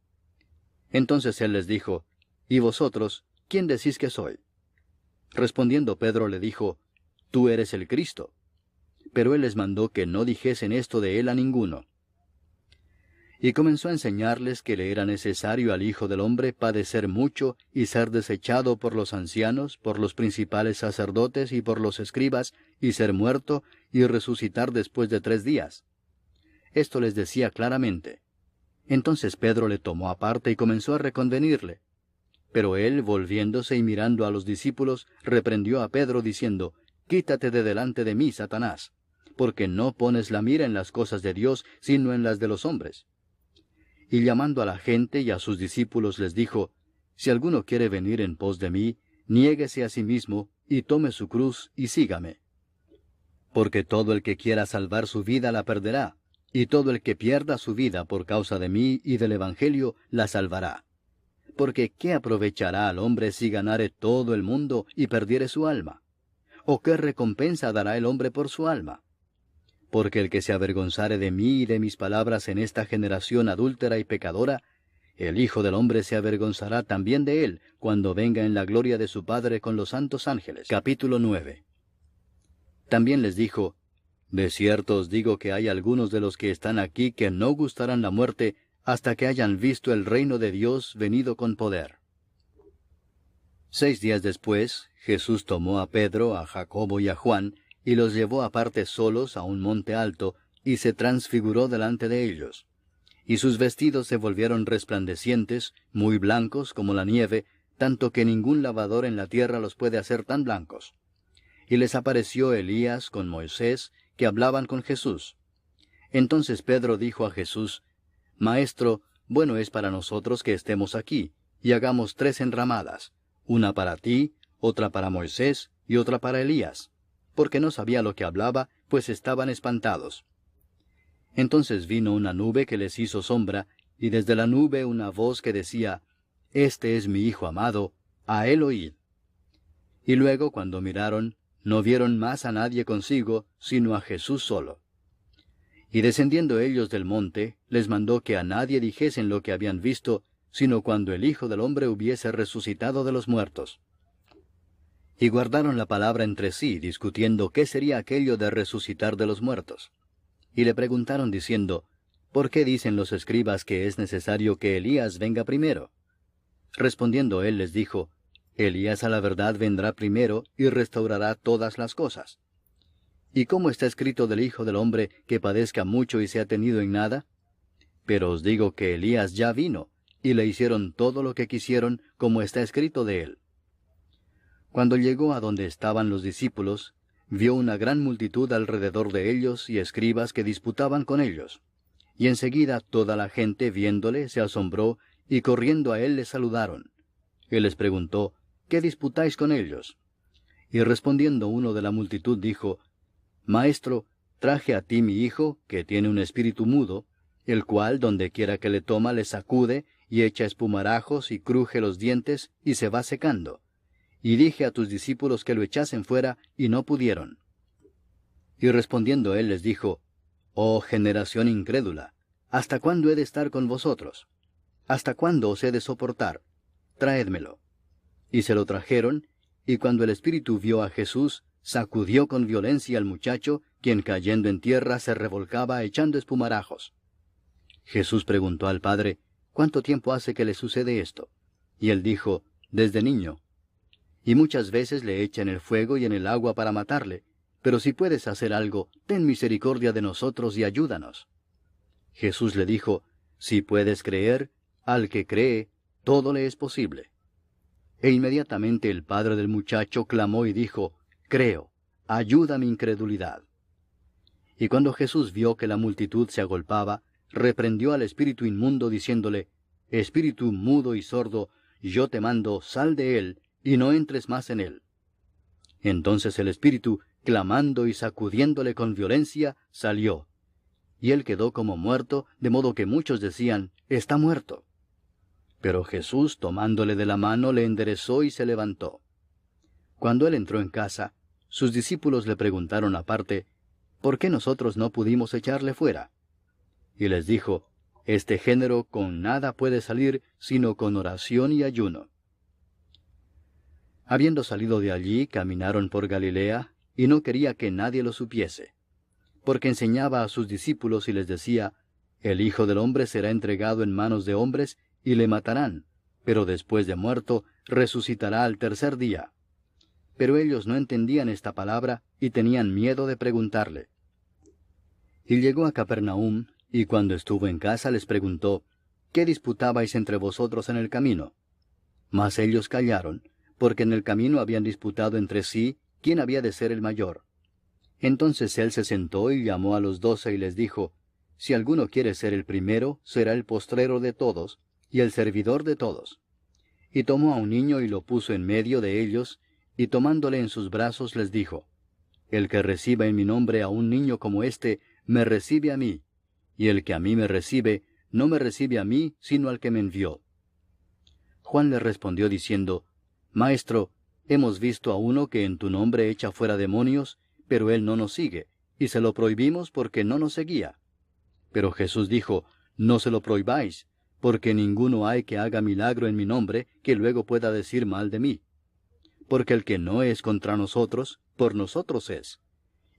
Entonces él les dijo, «¿Y vosotros, quién decís que soy?» Respondiendo Pedro le dijo, «Tú eres el Cristo». Pero él les mandó que no dijesen esto de él a ninguno. Y comenzó a enseñarles que le era necesario al Hijo del Hombre padecer mucho y ser desechado por los ancianos, por los principales sacerdotes y por los escribas, y ser muerto y resucitar después de 3 días. Esto les decía claramente. Entonces Pedro le tomó aparte y comenzó a reconvenirle. Pero él, volviéndose y mirando a los discípulos, reprendió a Pedro diciendo, «Quítate de delante de mí, Satanás, porque no pones la mira en las cosas de Dios, sino en las de los hombres». Y llamando a la gente y a sus discípulos les dijo, «Si alguno quiere venir en pos de mí, niéguese a sí mismo, y tome su cruz, y sígame. Porque todo el que quiera salvar su vida la perderá, y todo el que pierda su vida por causa de mí y del Evangelio la salvará. Porque ¿qué aprovechará al hombre si ganare todo el mundo y perdiere su alma? ¿O qué recompensa dará el hombre por su alma? Porque el que se avergonzare de mí y de mis palabras en esta generación adúltera y pecadora, el Hijo del Hombre se avergonzará también de él, cuando venga en la gloria de su Padre con los santos ángeles». Capítulo 9. También les dijo, «De cierto os digo que hay algunos de los que están aquí que no gustarán la muerte hasta que hayan visto el reino de Dios venido con poder». 6 días después, Jesús tomó a Pedro, a Jacobo y a Juan, y los llevó aparte solos a un monte alto, y se transfiguró delante de ellos. Y sus vestidos se volvieron resplandecientes, muy blancos como la nieve, tanto que ningún lavador en la tierra los puede hacer tan blancos. Y les apareció Elías con Moisés, que hablaban con Jesús. Entonces Pedro dijo a Jesús: Maestro, bueno es para nosotros que estemos aquí, y hagamos 3 enramadas, una para ti, otra para Moisés, y otra para Elías, porque no sabía lo que hablaba, pues estaban espantados. Entonces vino una nube que les hizo sombra, y desde la nube una voz que decía: Este es mi Hijo amado, a él oíd. Y luego, cuando miraron, no vieron más a nadie consigo, sino a Jesús solo. Y descendiendo ellos del monte, les mandó que a nadie dijesen lo que habían visto, sino cuando el Hijo del Hombre hubiese resucitado de los muertos. Y guardaron la palabra entre sí, discutiendo qué sería aquello de resucitar de los muertos. Y le preguntaron diciendo: ¿Por qué dicen los escribas que es necesario que Elías venga primero? Respondiendo él les dijo: Elías a la verdad vendrá primero y restaurará todas las cosas. ¿Y cómo está escrito del Hijo del Hombre que padezca mucho y sea tenido en nada? Pero os digo que Elías ya vino, y le hicieron todo lo que quisieron, como está escrito de él. Cuando llegó a donde estaban los discípulos, vio una gran multitud alrededor de ellos y escribas que disputaban con ellos. Y enseguida toda la gente, viéndole, se asombró, y corriendo a él le saludaron. Él les preguntó: ¿Qué disputáis con ellos? Y respondiendo uno de la multitud dijo: Maestro, traje a ti mi hijo, que tiene un espíritu mudo, el cual donde quiera que le toma le sacude, y echa espumarajos, y cruje los dientes, y se va secando. Y dije a tus discípulos que lo echasen fuera, y no pudieron. Y respondiendo él les dijo: Oh generación incrédula, ¿hasta cuándo he de estar con vosotros? ¿Hasta cuándo os he de soportar? Traédmelo. Y se lo trajeron, y cuando el espíritu vio a Jesús, sacudió con violencia al muchacho, quien cayendo en tierra se revolcaba echando espumarajos. Jesús preguntó al padre: ¿Cuánto tiempo hace que le sucede esto? Y él dijo: Desde niño. Y muchas veces le echa en el fuego y en el agua para matarle, pero si puedes hacer algo, ten misericordia de nosotros y ayúdanos. Jesús le dijo: Si puedes creer, al que cree, todo le es posible. E inmediatamente el padre del muchacho clamó y dijo: Creo, ayuda mi incredulidad. Y cuando Jesús vio que la multitud se agolpaba, reprendió al espíritu inmundo, diciéndole: Espíritu mudo y sordo, yo te mando, sal de él, y no entres más en él. Entonces el espíritu, clamando y sacudiéndole con violencia, salió. Y él quedó como muerto, de modo que muchos decían: Está muerto. Pero Jesús, tomándole de la mano, le enderezó y se levantó. Cuando él entró en casa, sus discípulos le preguntaron aparte: ¿Por qué nosotros no pudimos echarle fuera? Y les dijo: Este género con nada puede salir, sino con oración y ayuno. Habiendo salido de allí, caminaron por Galilea, y no quería que nadie lo supiese, porque enseñaba a sus discípulos y les decía: El Hijo del Hombre será entregado en manos de hombres, y le matarán, pero después de muerto, resucitará al tercer día. Pero ellos no entendían esta palabra, y tenían miedo de preguntarle. Y llegó a Capernaum, y cuando estuvo en casa les preguntó: ¿Qué disputabais entre vosotros en el camino? Mas ellos callaron, porque en el camino habían disputado entre sí quién había de ser el mayor. Entonces él se sentó y llamó a los 12 y les dijo: Si alguno quiere ser el primero, será el postrero de todos, y el servidor de todos. Y tomó a un niño y lo puso en medio de ellos, y tomándole en sus brazos les dijo: El que reciba en mi nombre a un niño como éste, me recibe a mí, y el que a mí me recibe, no me recibe a mí, sino al que me envió. Juan le respondió diciendo: Maestro, hemos visto a uno que en tu nombre echa fuera demonios, pero él no nos sigue, y se lo prohibimos porque no nos seguía. Pero Jesús dijo: No se lo prohibáis, porque ninguno hay que haga milagro en mi nombre que luego pueda decir mal de mí. Porque el que no es contra nosotros, por nosotros es.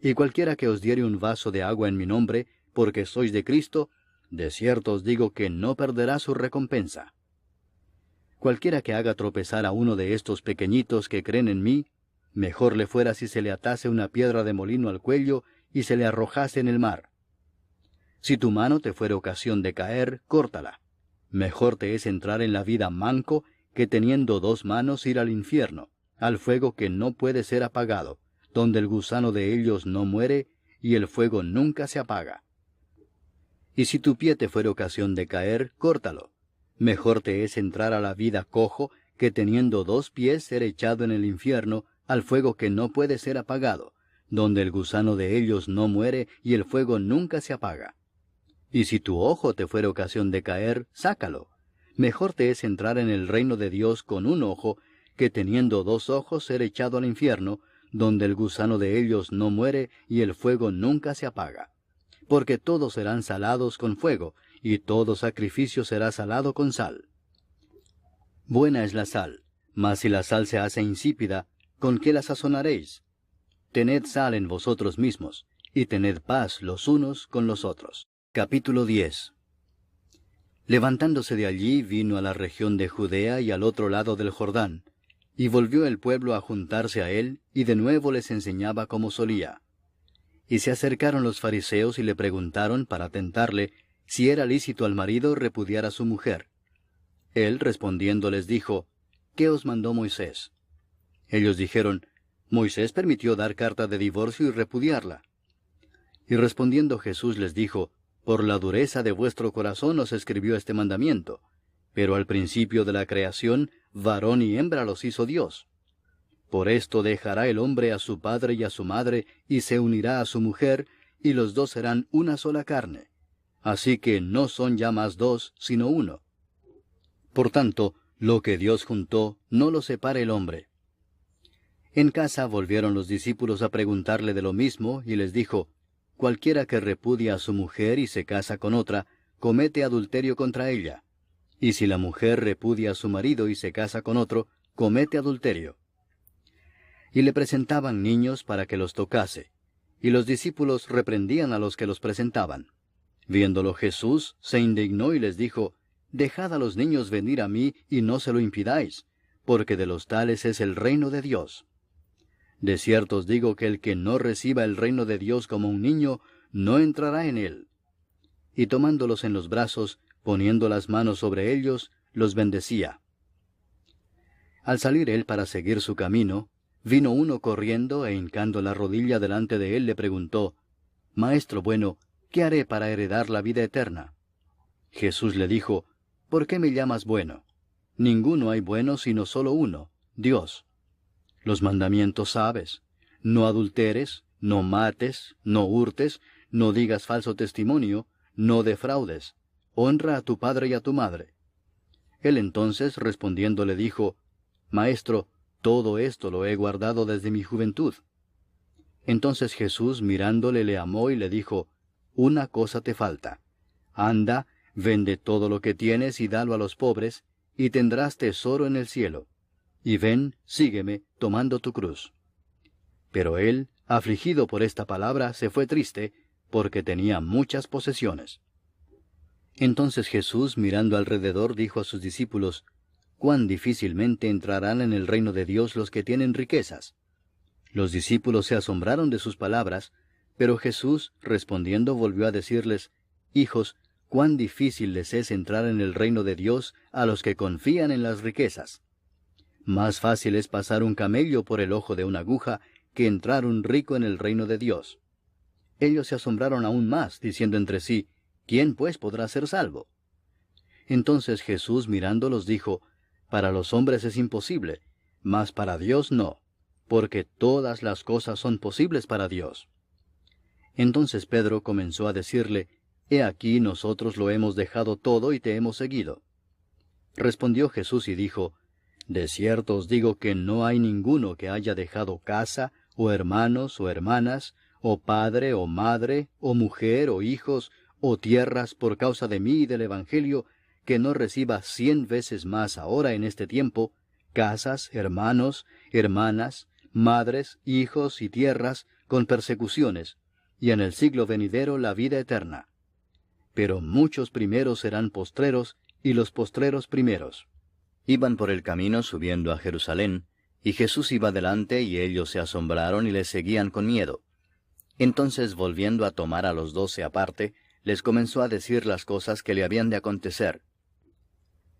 Y cualquiera que os diere un vaso de agua en mi nombre, porque sois de Cristo, de cierto os digo que no perderá su recompensa. Cualquiera que haga tropezar a uno de estos pequeñitos que creen en mí, mejor le fuera si se le atase una piedra de molino al cuello y se le arrojase en el mar. Si tu mano te fuere ocasión de caer, córtala. Mejor te es entrar en la vida manco que teniendo 2 manos ir al infierno, al fuego que no puede ser apagado, donde el gusano de ellos no muere, y el fuego nunca se apaga. Y si tu pie te fuere ocasión de caer, córtalo. Mejor te es entrar a la vida cojo, que teniendo 2 pies ser echado en el infierno, al fuego que no puede ser apagado, donde el gusano de ellos no muere, y el fuego nunca se apaga. Y si tu ojo te fuere ocasión de caer, sácalo. Mejor te es entrar en el reino de Dios con un ojo, que teniendo 2 ojos ser echado al infierno, donde el gusano de ellos no muere, y el fuego nunca se apaga. Porque todos serán salados con fuego, y todo sacrificio será salado con sal. Buena es la sal, mas si la sal se hace insípida, ¿con qué la sazonaréis? Tened sal en vosotros mismos, y tened paz los unos con los otros. Capítulo 10. Levantándose de allí, vino a la región de Judea y al otro lado del Jordán, y volvió el pueblo a juntarse a él, y de nuevo les enseñaba como solía. Y se acercaron los fariseos y le preguntaron, para tentarle, si era lícito al marido repudiar a su mujer. Él, respondiendo, les dijo, ¿qué os mandó Moisés? Ellos dijeron, Moisés permitió dar carta de divorcio y repudiarla. Y respondiendo Jesús les dijo, por la dureza de vuestro corazón os escribió este mandamiento, pero al principio de la creación, varón y hembra los hizo Dios. Por esto dejará el hombre a su padre y a su madre, y se unirá a su mujer, y los 2 serán una sola carne. Así que no son ya más 2, sino 1. Por tanto, lo que Dios juntó, no lo separe el hombre. En casa volvieron los discípulos a preguntarle de lo mismo, y les dijo, cualquiera que repudia a su mujer y se casa con otra, comete adulterio contra ella. Y si la mujer repudia a su marido y se casa con otro, comete adulterio. Y le presentaban niños para que los tocase, y los discípulos reprendían a los que los presentaban. Viéndolo Jesús, se indignó y les dijo, dejad a los niños venir a mí y no se lo impidáis, porque de los tales es el reino de Dios. De cierto os digo que el que no reciba el reino de Dios como un niño, no entrará en él. Y tomándolos en los brazos, poniendo las manos sobre ellos, los bendecía. Al salir él para seguir su camino, vino uno corriendo e hincando la rodilla delante de él le preguntó, Maestro bueno, ¿qué haré para heredar la vida eterna? Jesús le dijo, ¿por qué me llamas bueno? Ninguno hay bueno sino solo uno, Dios. Los mandamientos sabes, no adulteres, no mates, no hurtes, no digas falso testimonio, no defraudes, honra a tu padre y a tu madre. Él entonces respondiendo le dijo, Maestro, todo esto lo he guardado desde mi juventud. Entonces Jesús mirándole le amó y le dijo, una cosa te falta. Anda, vende todo lo que tienes y dalo a los pobres, y tendrás tesoro en el cielo. Y ven, sígueme, tomando tu cruz. Pero él, afligido por esta palabra, se fue triste, porque tenía muchas posesiones. Entonces Jesús, mirando alrededor, dijo a sus discípulos, cuán difícilmente entrarán en el reino de Dios los que tienen riquezas. Los discípulos se asombraron de sus palabras, pero Jesús, respondiendo, volvió a decirles, hijos, cuán difícil les es entrar en el reino de Dios a los que confían en las riquezas. Más fácil es pasar un camello por el ojo de una aguja que entrar un rico en el reino de Dios. Ellos se asombraron aún más, diciendo entre sí, ¿quién pues podrá ser salvo? Entonces Jesús mirándolos dijo, para los hombres es imposible, mas para Dios no, porque todas las cosas son posibles para Dios. Entonces Pedro comenzó a decirle, He aquí nosotros lo hemos dejado todo y te hemos seguido. Respondió Jesús y dijo, De cierto os digo que no hay ninguno que haya dejado casa, o hermanos, o hermanas, o padre, o madre, o mujer, o hijos, o tierras por causa de mí y del Evangelio, que no reciba 100 veces más ahora en este tiempo, casas, hermanos, hermanas, madres, hijos y tierras, con persecuciones, y en el siglo venidero la vida eterna. Pero muchos primeros serán postreros, y los postreros primeros. Iban por el camino subiendo a Jerusalén, y Jesús iba delante, y ellos se asombraron y le seguían con miedo. Entonces, volviendo a tomar a los 12 aparte, les comenzó a decir las cosas que le habían de acontecer.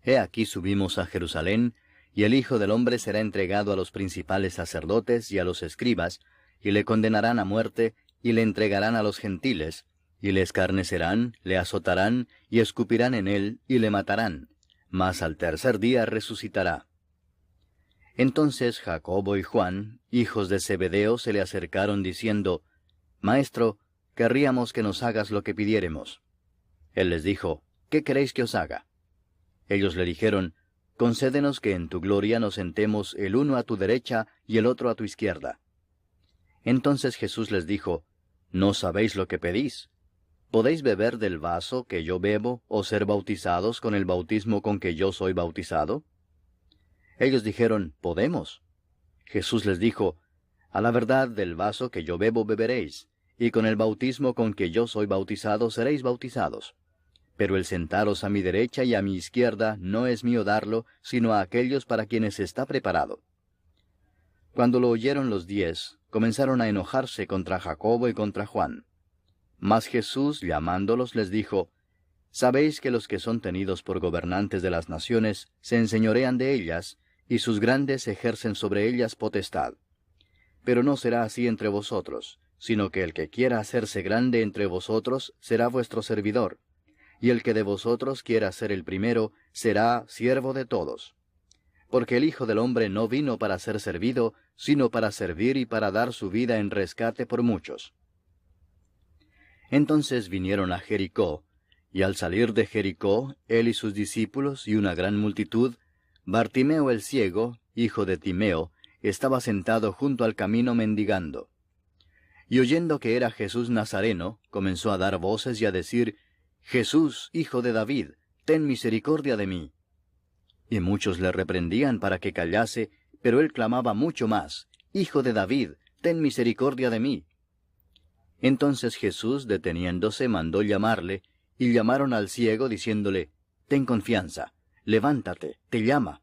He aquí subimos a Jerusalén, y el Hijo del Hombre será entregado a los principales sacerdotes y a los escribas, y le condenarán a muerte, y le entregarán a los gentiles, y le escarnecerán, le azotarán, y escupirán en él, y le matarán, mas al tercer día resucitará. Entonces Jacobo y Juan, hijos de Zebedeo, se le acercaron diciendo, Maestro, querríamos que nos hagas lo que pidiéremos. Él les dijo, ¿qué queréis que os haga? Ellos le dijeron, Concédenos que en tu gloria nos sentemos el uno a tu derecha y el otro a tu izquierda. Entonces Jesús les dijo, ¿no sabéis lo que pedís? ¿Podéis beber del vaso que yo bebo, o ser bautizados con el bautismo con que yo soy bautizado? Ellos dijeron, Podemos. Jesús les dijo, A la verdad del vaso que yo bebo beberéis, y con el bautismo con que yo soy bautizado seréis bautizados. Pero el sentaros a mi derecha y a mi izquierda no es mío darlo, sino a aquellos para quienes está preparado. Cuando lo oyeron los 10, comenzaron a enojarse contra Jacobo y contra Juan. Mas Jesús, llamándolos, les dijo, Sabéis que los que son tenidos por gobernantes de las naciones se enseñorean de ellas, y sus grandes ejercen sobre ellas potestad. Pero no será así entre vosotros, sino que el que quiera hacerse grande entre vosotros será vuestro servidor, y el que de vosotros quiera ser el primero será siervo de todos. Porque el Hijo del Hombre no vino para ser servido, sino para servir y para dar su vida en rescate por muchos. Entonces vinieron a Jericó, y al salir de Jericó, él y sus discípulos y una gran multitud, Bartimeo el ciego, hijo de Timeo, estaba sentado junto al camino mendigando. Y oyendo que era Jesús Nazareno, comenzó a dar voces y a decir, Jesús, hijo de David, ten misericordia de mí. Y muchos le reprendían para que callase, pero él clamaba mucho más, Hijo de David, ten misericordia de mí. Entonces Jesús, deteniéndose, mandó llamarle, y llamaron al ciego, diciéndole, Ten confianza, levántate, te llama.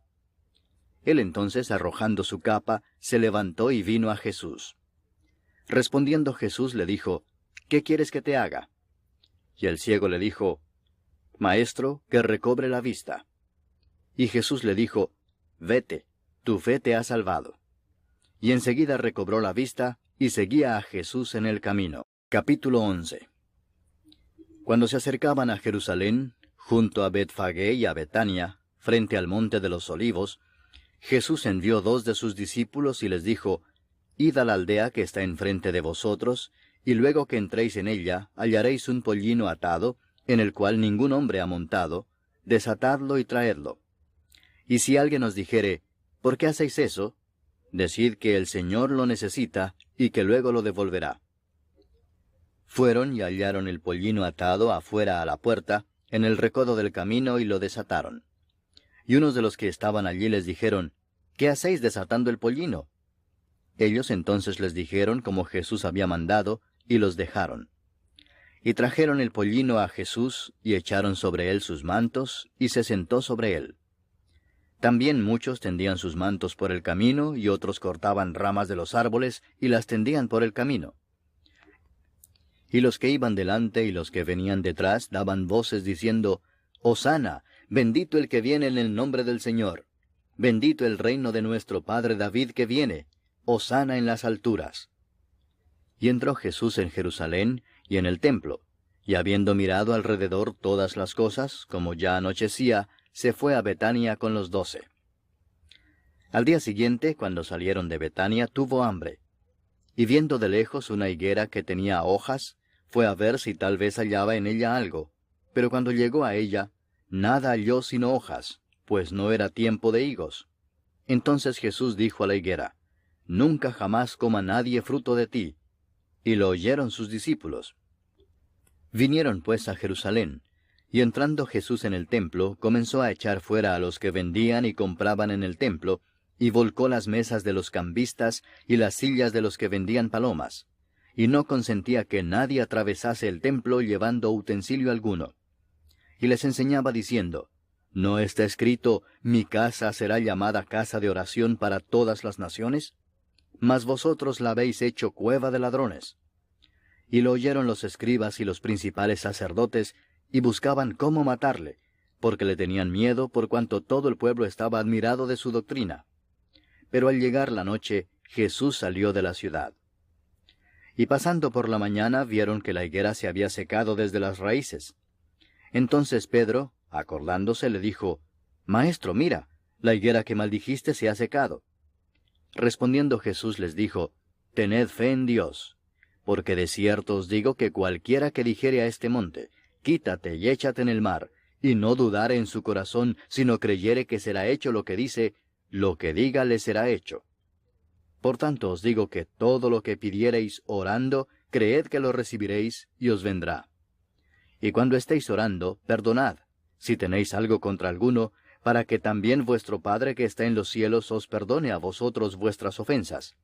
Él entonces, arrojando su capa, se levantó y vino a Jesús. Respondiendo Jesús le dijo, ¿qué quieres que te haga? Y el ciego le dijo, Maestro, que recobre la vista. Y Jesús le dijo, Vete, tu fe te ha salvado. Y enseguida recobró la vista, y seguía a Jesús en el camino. Capítulo 11. Cuando se acercaban a Jerusalén, junto a Betfagé y a Betania, frente al monte de los Olivos, Jesús envió 2 de sus discípulos y les dijo, Id a la aldea que está enfrente de vosotros, y luego que entréis en ella, hallaréis un pollino atado, en el cual ningún hombre ha montado, desatadlo y traedlo. Y si alguien os dijere, ¿por qué hacéis eso? Decid que el Señor lo necesita, y que luego lo devolverá. Fueron y hallaron el pollino atado afuera a la puerta, en el recodo del camino, y lo desataron. Y unos de los que estaban allí les dijeron, ¿qué hacéis desatando el pollino? Ellos entonces les dijeron como Jesús había mandado, y los dejaron. Y trajeron el pollino a Jesús, y echaron sobre él sus mantos, y se sentó sobre él. También muchos tendían sus mantos por el camino, y otros cortaban ramas de los árboles, y las tendían por el camino. Y los que iban delante y los que venían detrás daban voces diciendo, Hosana, bendito el que viene en el nombre del Señor. Bendito el reino de nuestro padre David que viene. Hosana en las alturas. Y entró Jesús en Jerusalén y en el templo, y habiendo mirado alrededor todas las cosas, como ya anochecía, se fue a Betania con los 12. Al día siguiente, cuando salieron de Betania, tuvo hambre. Y viendo de lejos una higuera que tenía hojas, fue a ver si tal vez hallaba en ella algo. Pero cuando llegó a ella, nada halló sino hojas, pues no era tiempo de higos. Entonces Jesús dijo a la higuera, Nunca jamás coma nadie fruto de ti. Y lo oyeron sus discípulos. Vinieron pues a Jerusalén, y entrando Jesús en el templo, comenzó a echar fuera a los que vendían y compraban en el templo, y volcó las mesas de los cambistas y las sillas de los que vendían palomas, y no consentía que nadie atravesase el templo llevando utensilio alguno. Y les enseñaba diciendo, ¿no está escrito, mi casa será llamada casa de oración para todas las naciones? Mas vosotros la habéis hecho cueva de ladrones. Y lo oyeron los escribas y los principales sacerdotes, y buscaban cómo matarle, porque le tenían miedo por cuanto todo el pueblo estaba admirado de su doctrina. Pero al llegar la noche, Jesús salió de la ciudad. Y pasando por la mañana vieron que la higuera se había secado desde las raíces. Entonces Pedro, acordándose, le dijo, Maestro, mira, la higuera que maldijiste se ha secado. Respondiendo Jesús les dijo, Tened fe en Dios, porque de cierto os digo que cualquiera que dijere a este monte, Quítate y échate en el mar, y no dudare en su corazón, sino creyere que será hecho lo que dice, lo que diga le será hecho. Por tanto os digo que todo lo que pidiereis orando, creed que lo recibiréis, y os vendrá. Y cuando estéis orando, perdonad, si tenéis algo contra alguno, para que también vuestro Padre que está en los cielos os perdone a vosotros vuestras ofensas.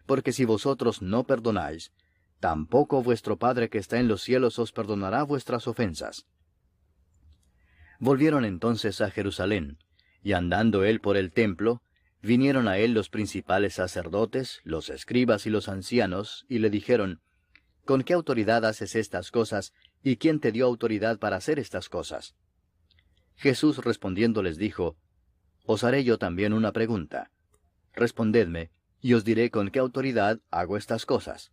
Porque si vosotros no perdonáis, tampoco vuestro Padre que está en los cielos os perdonará vuestras ofensas. Volvieron entonces a Jerusalén, y andando él por el templo, vinieron a él los principales sacerdotes, los escribas y los ancianos, y le dijeron, ¿Con qué autoridad haces estas cosas, y quién te dio autoridad para hacer estas cosas? Jesús respondiendo les dijo, Os haré yo también una pregunta. Respondedme, y os diré con qué autoridad hago estas cosas.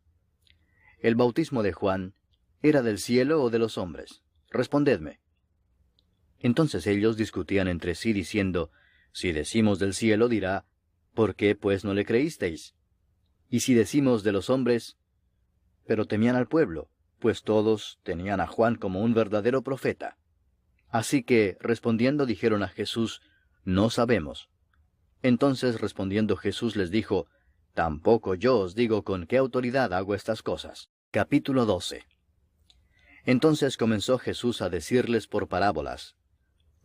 ¿El bautismo de Juan era del cielo o de los hombres? Respondedme. Entonces ellos discutían entre sí diciendo, Si decimos del cielo, dirá, ¿por qué pues no le creísteis? Y si decimos de los hombres, pero temían al pueblo, pues todos tenían a Juan como un verdadero profeta. Así que, respondiendo, dijeron a Jesús, No sabemos. Entonces respondiendo Jesús les dijo, Tampoco yo os digo con qué autoridad hago estas cosas. Capítulo 12. Entonces comenzó Jesús a decirles por parábolas.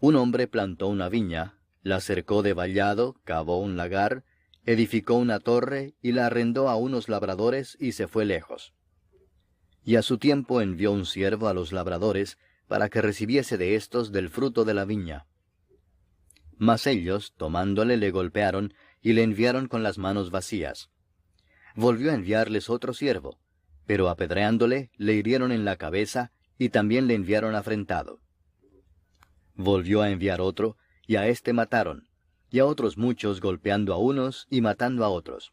Un hombre plantó una viña, la cercó de vallado, cavó un lagar, edificó una torre y la arrendó a unos labradores y se fue lejos. Y a su tiempo envió un siervo a los labradores para que recibiese de éstos del fruto de la viña. Mas ellos, tomándole, le golpearon y le enviaron con las manos vacías. Volvió a enviarles otro siervo, pero apedreándole, le hirieron en la cabeza y también le enviaron afrentado. Volvió a enviar otro, y a éste mataron, y a otros muchos golpeando a unos y matando a otros.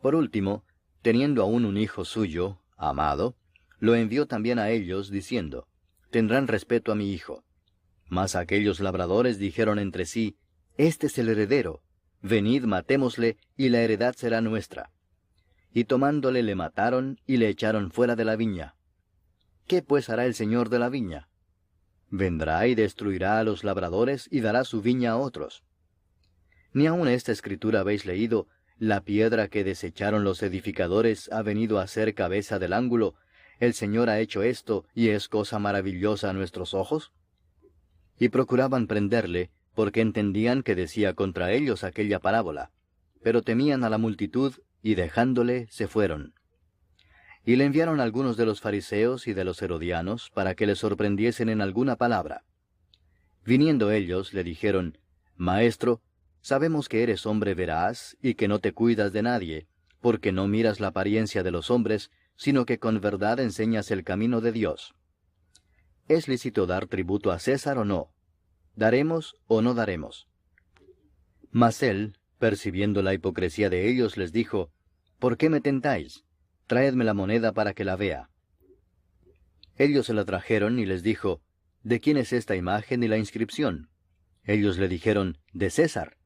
Por último, teniendo aún un hijo suyo, amado, lo envió también a ellos, diciendo, Tendrán respeto a mi hijo. Mas aquellos labradores dijeron entre sí, Este es el heredero, venid matémosle, y la heredad será nuestra. Y tomándole le mataron, y le echaron fuera de la viña. ¿Qué pues hará el señor de la viña? Vendrá y destruirá a los labradores, y dará su viña a otros. Ni aun esta escritura habéis leído, la piedra que desecharon los edificadores ha venido a ser cabeza del ángulo, el Señor ha hecho esto, y es cosa maravillosa a nuestros ojos. Y procuraban prenderle, porque entendían que decía contra ellos aquella parábola, pero temían a la multitud, y dejándole, se fueron. Y le enviaron algunos de los fariseos y de los herodianos, para que le sorprendiesen en alguna palabra. Viniendo ellos, le dijeron, Maestro, sabemos que eres hombre veraz, y que no te cuidas de nadie, porque no miras la apariencia de los hombres, sino que con verdad enseñas el camino de Dios. ¿Es lícito dar tributo a César o no? ¿Daremos o no daremos? Mas él, percibiendo la hipocresía de ellos, les dijo, ¿Por qué me tentáis? Traedme la moneda para que la vea. Ellos se la trajeron y les dijo, ¿De quién es esta imagen y la inscripción? Ellos le dijeron, de César.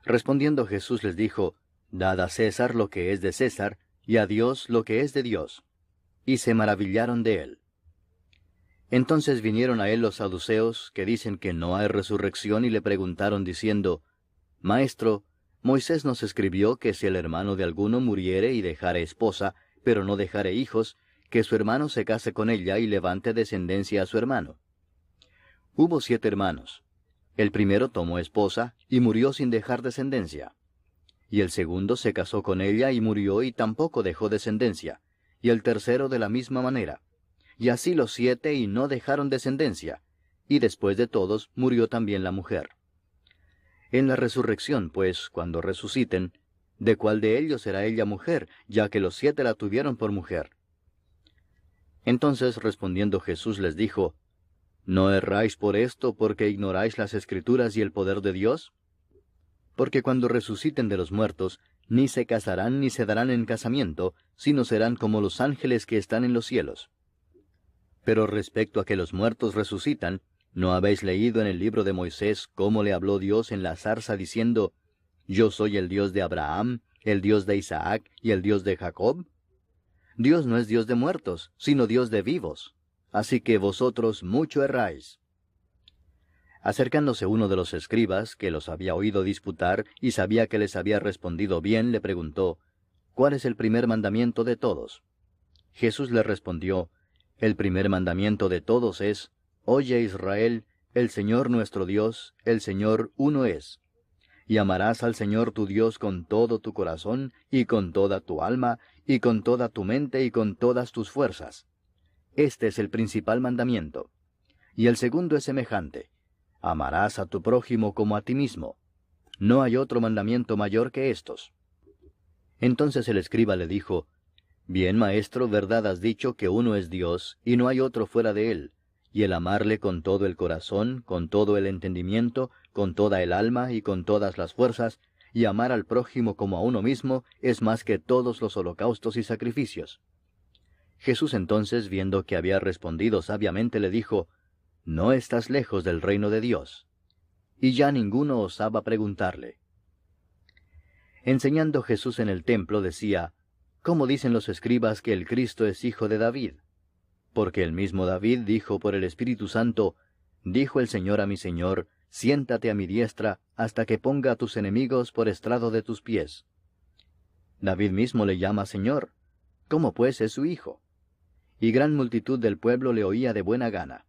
Respondiendo Jesús les dijo, Dad a César lo que es de César, y a Dios lo que es de Dios. Y se maravillaron de él. Entonces vinieron a él los saduceos, que dicen que no hay resurrección, y le preguntaron diciendo, Maestro, Moisés nos escribió que si el hermano de alguno muriere y dejare esposa, pero no dejare hijos, que su hermano se case con ella y levante descendencia a su hermano. Hubo 7 hermanos. El primero tomó esposa, y murió sin dejar descendencia. Y el segundo se casó con ella y murió y tampoco dejó descendencia, y el tercero de la misma manera. Y así los 7 y no dejaron descendencia, y después de todos murió también la mujer. En la resurrección, pues, cuando resuciten, ¿de cuál de ellos será ella mujer, ya que los 7 la tuvieron por mujer? Entonces respondiendo Jesús les dijo, ¿No erráis por esto porque ignoráis las Escrituras y el poder de Dios? Porque cuando resuciten de los muertos, ni se casarán ni se darán en casamiento, sino serán como los ángeles que están en los cielos. Pero respecto a que los muertos resucitan, ¿no habéis leído en el libro de Moisés cómo le habló Dios en la zarza diciendo, Yo soy el Dios de Abraham, el Dios de Isaac y el Dios de Jacob? Dios no es Dios de muertos, sino Dios de vivos. Así que vosotros mucho erráis. Acercándose uno de los escribas, que los había oído disputar y sabía que les había respondido bien, le preguntó, ¿Cuál es el primer mandamiento de todos? Jesús le respondió, El primer mandamiento de todos es, Oye Israel, el Señor nuestro Dios, el Señor uno es. Y amarás al Señor tu Dios con todo tu corazón, y con toda tu alma, y con toda tu mente, y con todas tus fuerzas. Este es el principal mandamiento. Y el segundo es semejante. Amarás a tu prójimo como a ti mismo. No hay otro mandamiento mayor que estos. Entonces el escriba le dijo, Bien, maestro, verdad has dicho que uno es Dios, y no hay otro fuera de él, y el amarle con todo el corazón, con todo el entendimiento, con toda el alma y con todas las fuerzas, y amar al prójimo como a uno mismo, es más que todos los holocaustos y sacrificios. Jesús entonces, viendo que había respondido sabiamente, le dijo, No estás lejos del reino de Dios. Y ya ninguno osaba preguntarle. Enseñando Jesús en el templo, decía, ¿Cómo dicen los escribas que el Cristo es hijo de David? Porque el mismo David dijo por el Espíritu Santo, Dijo el Señor a mi Señor, Siéntate a mi diestra, hasta que ponga a tus enemigos por estrado de tus pies. David mismo le llama Señor. ¿Cómo pues es su hijo? Y gran multitud del pueblo le oía de buena gana.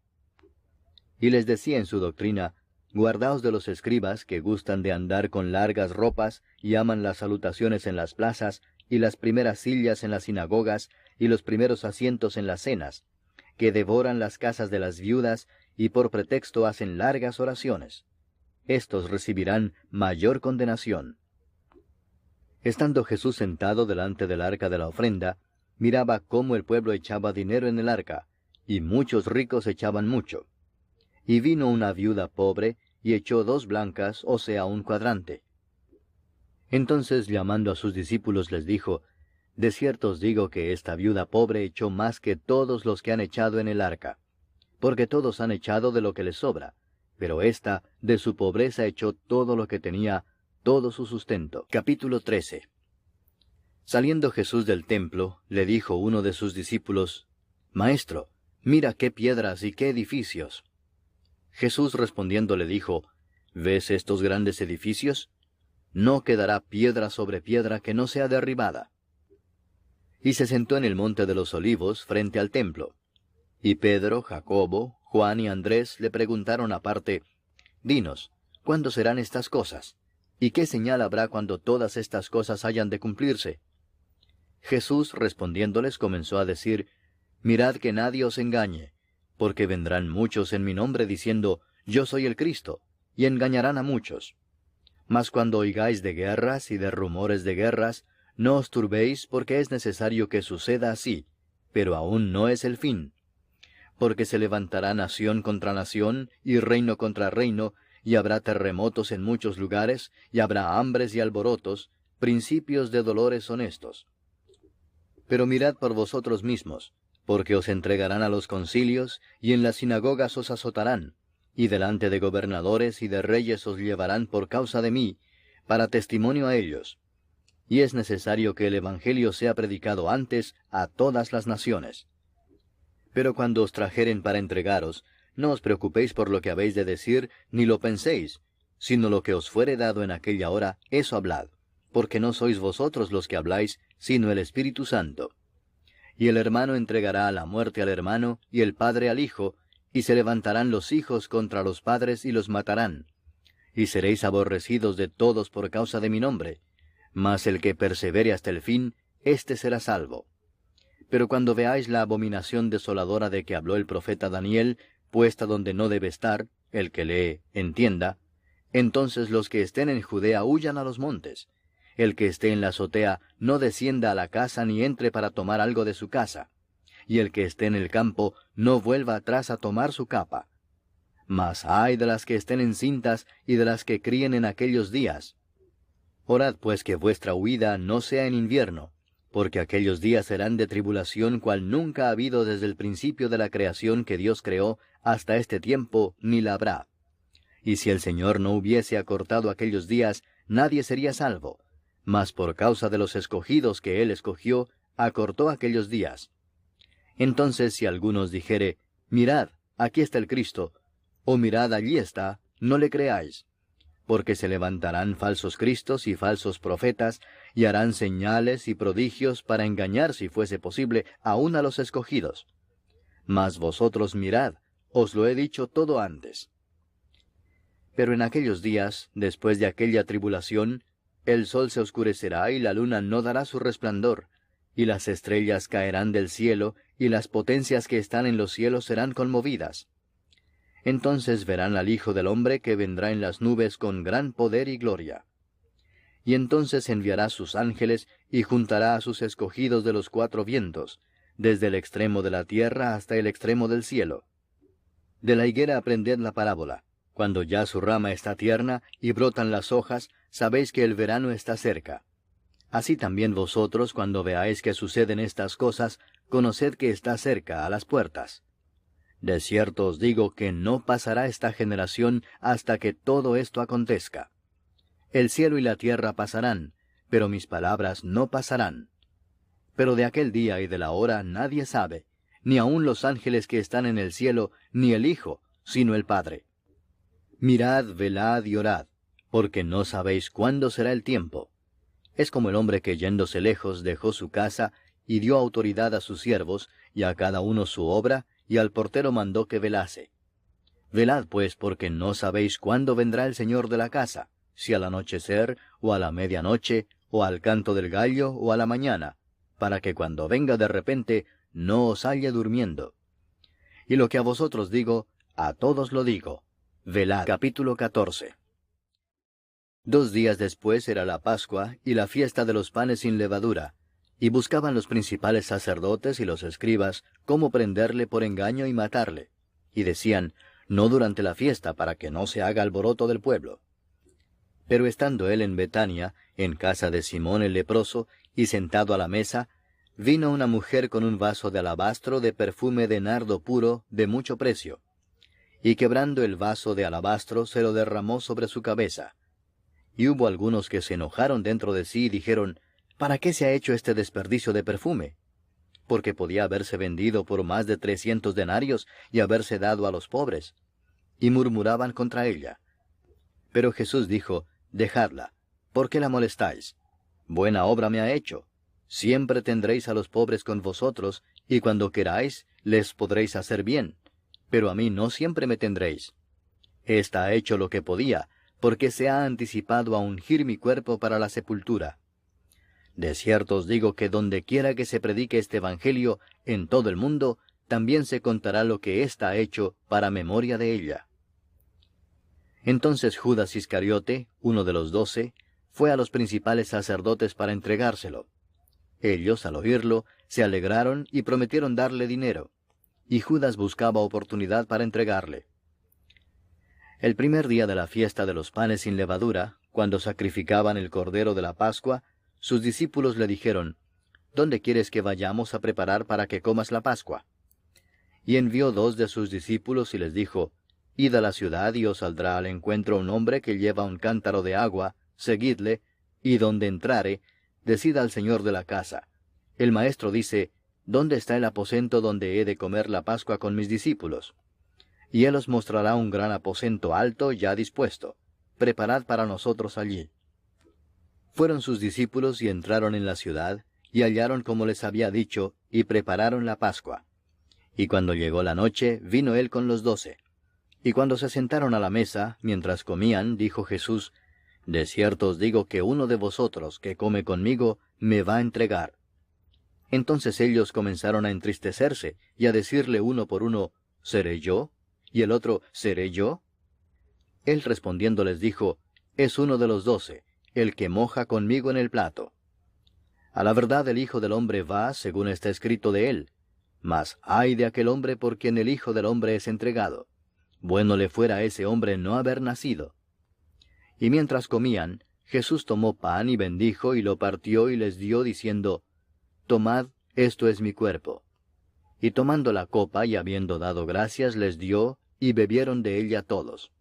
Y les decía en su doctrina, Guardaos de los escribas que gustan de andar con largas ropas y aman las salutaciones en las plazas, y las primeras sillas en las sinagogas, y los primeros asientos en las cenas, que devoran las casas de las viudas, y por pretexto hacen largas oraciones. Estos recibirán mayor condenación. Estando Jesús sentado delante del arca de la ofrenda, miraba cómo el pueblo echaba dinero en el arca, y muchos ricos echaban mucho. Y vino una viuda pobre, y echó 2 blancas, o sea, un cuadrante. Entonces, llamando a sus discípulos, les dijo, De cierto os digo que esta viuda pobre echó más que todos los que han echado en el arca, porque todos han echado de lo que les sobra, pero ésta de su pobreza echó todo lo que tenía, todo su sustento. Capítulo 13. Saliendo Jesús del templo, le dijo uno de sus discípulos, Maestro, mira qué piedras y qué edificios. Jesús respondiendo le dijo, ¿Ves estos grandes edificios? No quedará piedra sobre piedra que no sea derribada. Y se sentó en el monte de los olivos frente al templo. Y Pedro, Jacobo, Juan y Andrés le preguntaron aparte, Dinos, ¿cuándo serán estas cosas? ¿Y qué señal habrá cuando todas estas cosas hayan de cumplirse? Jesús respondiéndoles comenzó a decir, Mirad que nadie os engañe, porque vendrán muchos en mi nombre diciendo, Yo soy el Cristo, y engañarán a muchos. Mas cuando oigáis de guerras y de rumores de guerras, no os turbéis, porque es necesario que suceda así, pero aún no es el fin. Porque se levantará nación contra nación, y reino contra reino, y habrá terremotos en muchos lugares, y habrá hambres y alborotos, principios de dolores son estos. Pero mirad por vosotros mismos, porque os entregarán a los concilios, y en las sinagogas os azotarán, y delante de gobernadores y de reyes os llevarán por causa de mí, para testimonio a ellos. Y es necesario que el Evangelio sea predicado antes a todas las naciones. Pero cuando os trajeren para entregaros, no os preocupéis por lo que habéis de decir, ni lo penséis, sino lo que os fuere dado en aquella hora, eso hablad, porque no sois vosotros los que habláis, sino el Espíritu Santo. Y el hermano entregará a la muerte al hermano, y el padre al hijo, y se levantarán los hijos contra los padres y los matarán. Y seréis aborrecidos de todos por causa de mi nombre, mas el que persevere hasta el fin, éste será salvo. Pero cuando veáis la abominación desoladora de que habló el profeta Daniel, puesta donde no debe estar, el que lee, entienda, entonces los que estén en Judea huyan a los montes. El que esté en la azotea no descienda a la casa ni entre para tomar algo de su casa. Y el que esté en el campo no vuelva atrás a tomar su capa. mas ay de las que estén encintas y de las que críen en aquellos días. Orad pues que vuestra huida no sea en invierno, porque aquellos días serán de tribulación cual nunca ha habido desde el principio de la creación que Dios creó hasta este tiempo, ni la habrá. Y si el Señor no hubiese acortado aquellos días, nadie sería salvo, mas por causa de los escogidos que Él escogió, acortó aquellos días. Entonces si algunos dijere, mirad, aquí está el Cristo, o mirad, allí está, no le creáis. Porque se levantarán falsos cristos y falsos profetas, y harán señales y prodigios para engañar, si fuese posible, aun a los escogidos. Mas vosotros mirad, os lo he dicho todo antes. Pero en aquellos días, después de aquella tribulación, el sol se oscurecerá y la luna no dará su resplandor, y las estrellas caerán del cielo, y las potencias que están en los cielos serán conmovidas. Entonces verán al Hijo del Hombre que vendrá en las nubes con gran poder y gloria. Y entonces enviará sus ángeles y juntará a sus escogidos de los cuatro vientos, desde el extremo de la tierra hasta el extremo del cielo. De la higuera aprended la parábola. Cuando ya su rama está tierna y brotan las hojas, sabéis que el verano está cerca. Así también vosotros, cuando veáis que suceden estas cosas, conoced que está cerca, a las puertas. De cierto os digo que no pasará esta generación hasta que todo esto acontezca. El cielo y la tierra pasarán, pero mis palabras no pasarán. Pero de aquel día y de la hora nadie sabe, ni aun los ángeles que están en el cielo, ni el Hijo, sino el Padre. Mirad, velad y orad, porque no sabéis cuándo será el tiempo. Es como el hombre que yéndose lejos dejó su casa, y dio autoridad a sus siervos, y a cada uno su obra, y al portero mandó que velase. Velad pues, porque no sabéis cuándo vendrá el Señor de la casa, si al anochecer, o a la medianoche, o al canto del gallo, o a la mañana, para que cuando venga de repente, no os halle durmiendo. Y lo que a vosotros digo, a todos lo digo. Velad. Capítulo 14. 2 días después era la Pascua y la fiesta de los panes sin levadura, y buscaban los principales sacerdotes y los escribas cómo prenderle por engaño y matarle. Y decían, no durante la fiesta, para que no se haga alboroto del pueblo. Pero estando él en Betania, en casa de Simón el leproso, y sentado a la mesa, vino una mujer con un vaso de alabastro de perfume de nardo puro, de mucho precio. Y quebrando el vaso de alabastro, se lo derramó sobre su cabeza. Y hubo algunos que se enojaron dentro de sí y dijeron, ¿para qué se ha hecho este desperdicio de perfume? Porque podía haberse vendido por más de 300 denarios y haberse dado a los pobres. Y murmuraban contra ella. Pero Jesús dijo, dejadla, ¿por qué la molestáis? Buena obra me ha hecho. Siempre tendréis a los pobres con vosotros, y cuando queráis, les podréis hacer bien. Pero a mí no siempre me tendréis. Esta ha hecho lo que podía, porque se ha anticipado a ungir mi cuerpo para la sepultura. De cierto os digo que donde quiera que se predique este Evangelio en todo el mundo, también se contará lo que ésta ha hecho para memoria de ella. Entonces Judas Iscariote, uno de los 12, fue a los principales sacerdotes para entregárselo. Ellos, al oírlo, se alegraron y prometieron darle dinero, y Judas buscaba oportunidad para entregarle. El primer día de la fiesta de los panes sin levadura, cuando sacrificaban el cordero de la Pascua, sus discípulos le dijeron, ¿dónde quieres que vayamos a preparar para que comas la Pascua? Y envió 2 de sus discípulos y les dijo, Id a la ciudad y os saldrá al encuentro un hombre que lleva un cántaro de agua, seguidle, y donde entrare, decid al señor de la casa, el maestro dice, ¿dónde está el aposento donde he de comer la Pascua con mis discípulos? Y él os mostrará un gran aposento alto ya dispuesto. Preparad para nosotros allí. Fueron sus discípulos y entraron en la ciudad, y hallaron como les había dicho, y prepararon la Pascua. Y cuando llegó la noche, vino él con los 12. Y cuando se sentaron a la mesa, mientras comían, dijo Jesús, De cierto os digo que uno de vosotros que come conmigo, me va a entregar. Entonces ellos comenzaron a entristecerse, y a decirle uno por uno, ¿seré yo? Y el otro, ¿seré yo? Él respondiendo les dijo, es uno de los 12, el que moja conmigo en el plato. A la verdad el Hijo del Hombre va, según está escrito de él, mas ay de aquel hombre por quien el Hijo del Hombre es entregado. bueno le fuera a ese hombre no haber nacido. Y mientras comían, Jesús tomó pan y bendijo y lo partió y les dio, diciendo, Tomad, esto es mi cuerpo. Y tomando la copa y habiendo dado gracias, les dio, y bebieron de ella todos.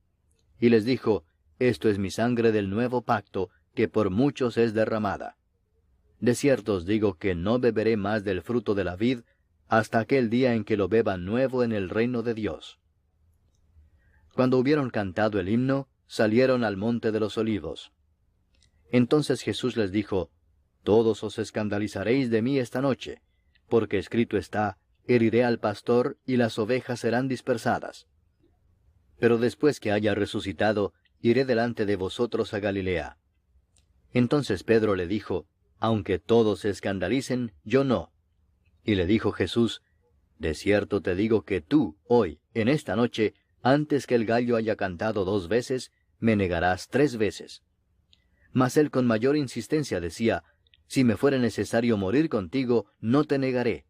Y les dijo, Esto es mi sangre del nuevo pacto, que por muchos es derramada. De cierto os digo que no beberé más del fruto de la vid, hasta aquel día en que lo beba nuevo en el reino de Dios. Cuando hubieron cantado el himno, salieron al monte de los olivos. Entonces Jesús les dijo, Todos os escandalizaréis de mí esta noche, porque escrito está, heriré al pastor y las ovejas serán dispersadas. Pero después que haya resucitado, iré delante de vosotros a Galilea. Entonces Pedro le dijo, Aunque todos se escandalicen, yo no. Y le dijo Jesús, De cierto te digo que tú, hoy, en esta noche, antes que el gallo haya cantado 2 veces, me negarás 3 veces. Mas él con mayor insistencia decía, Si me fuere necesario morir contigo, no te negaré.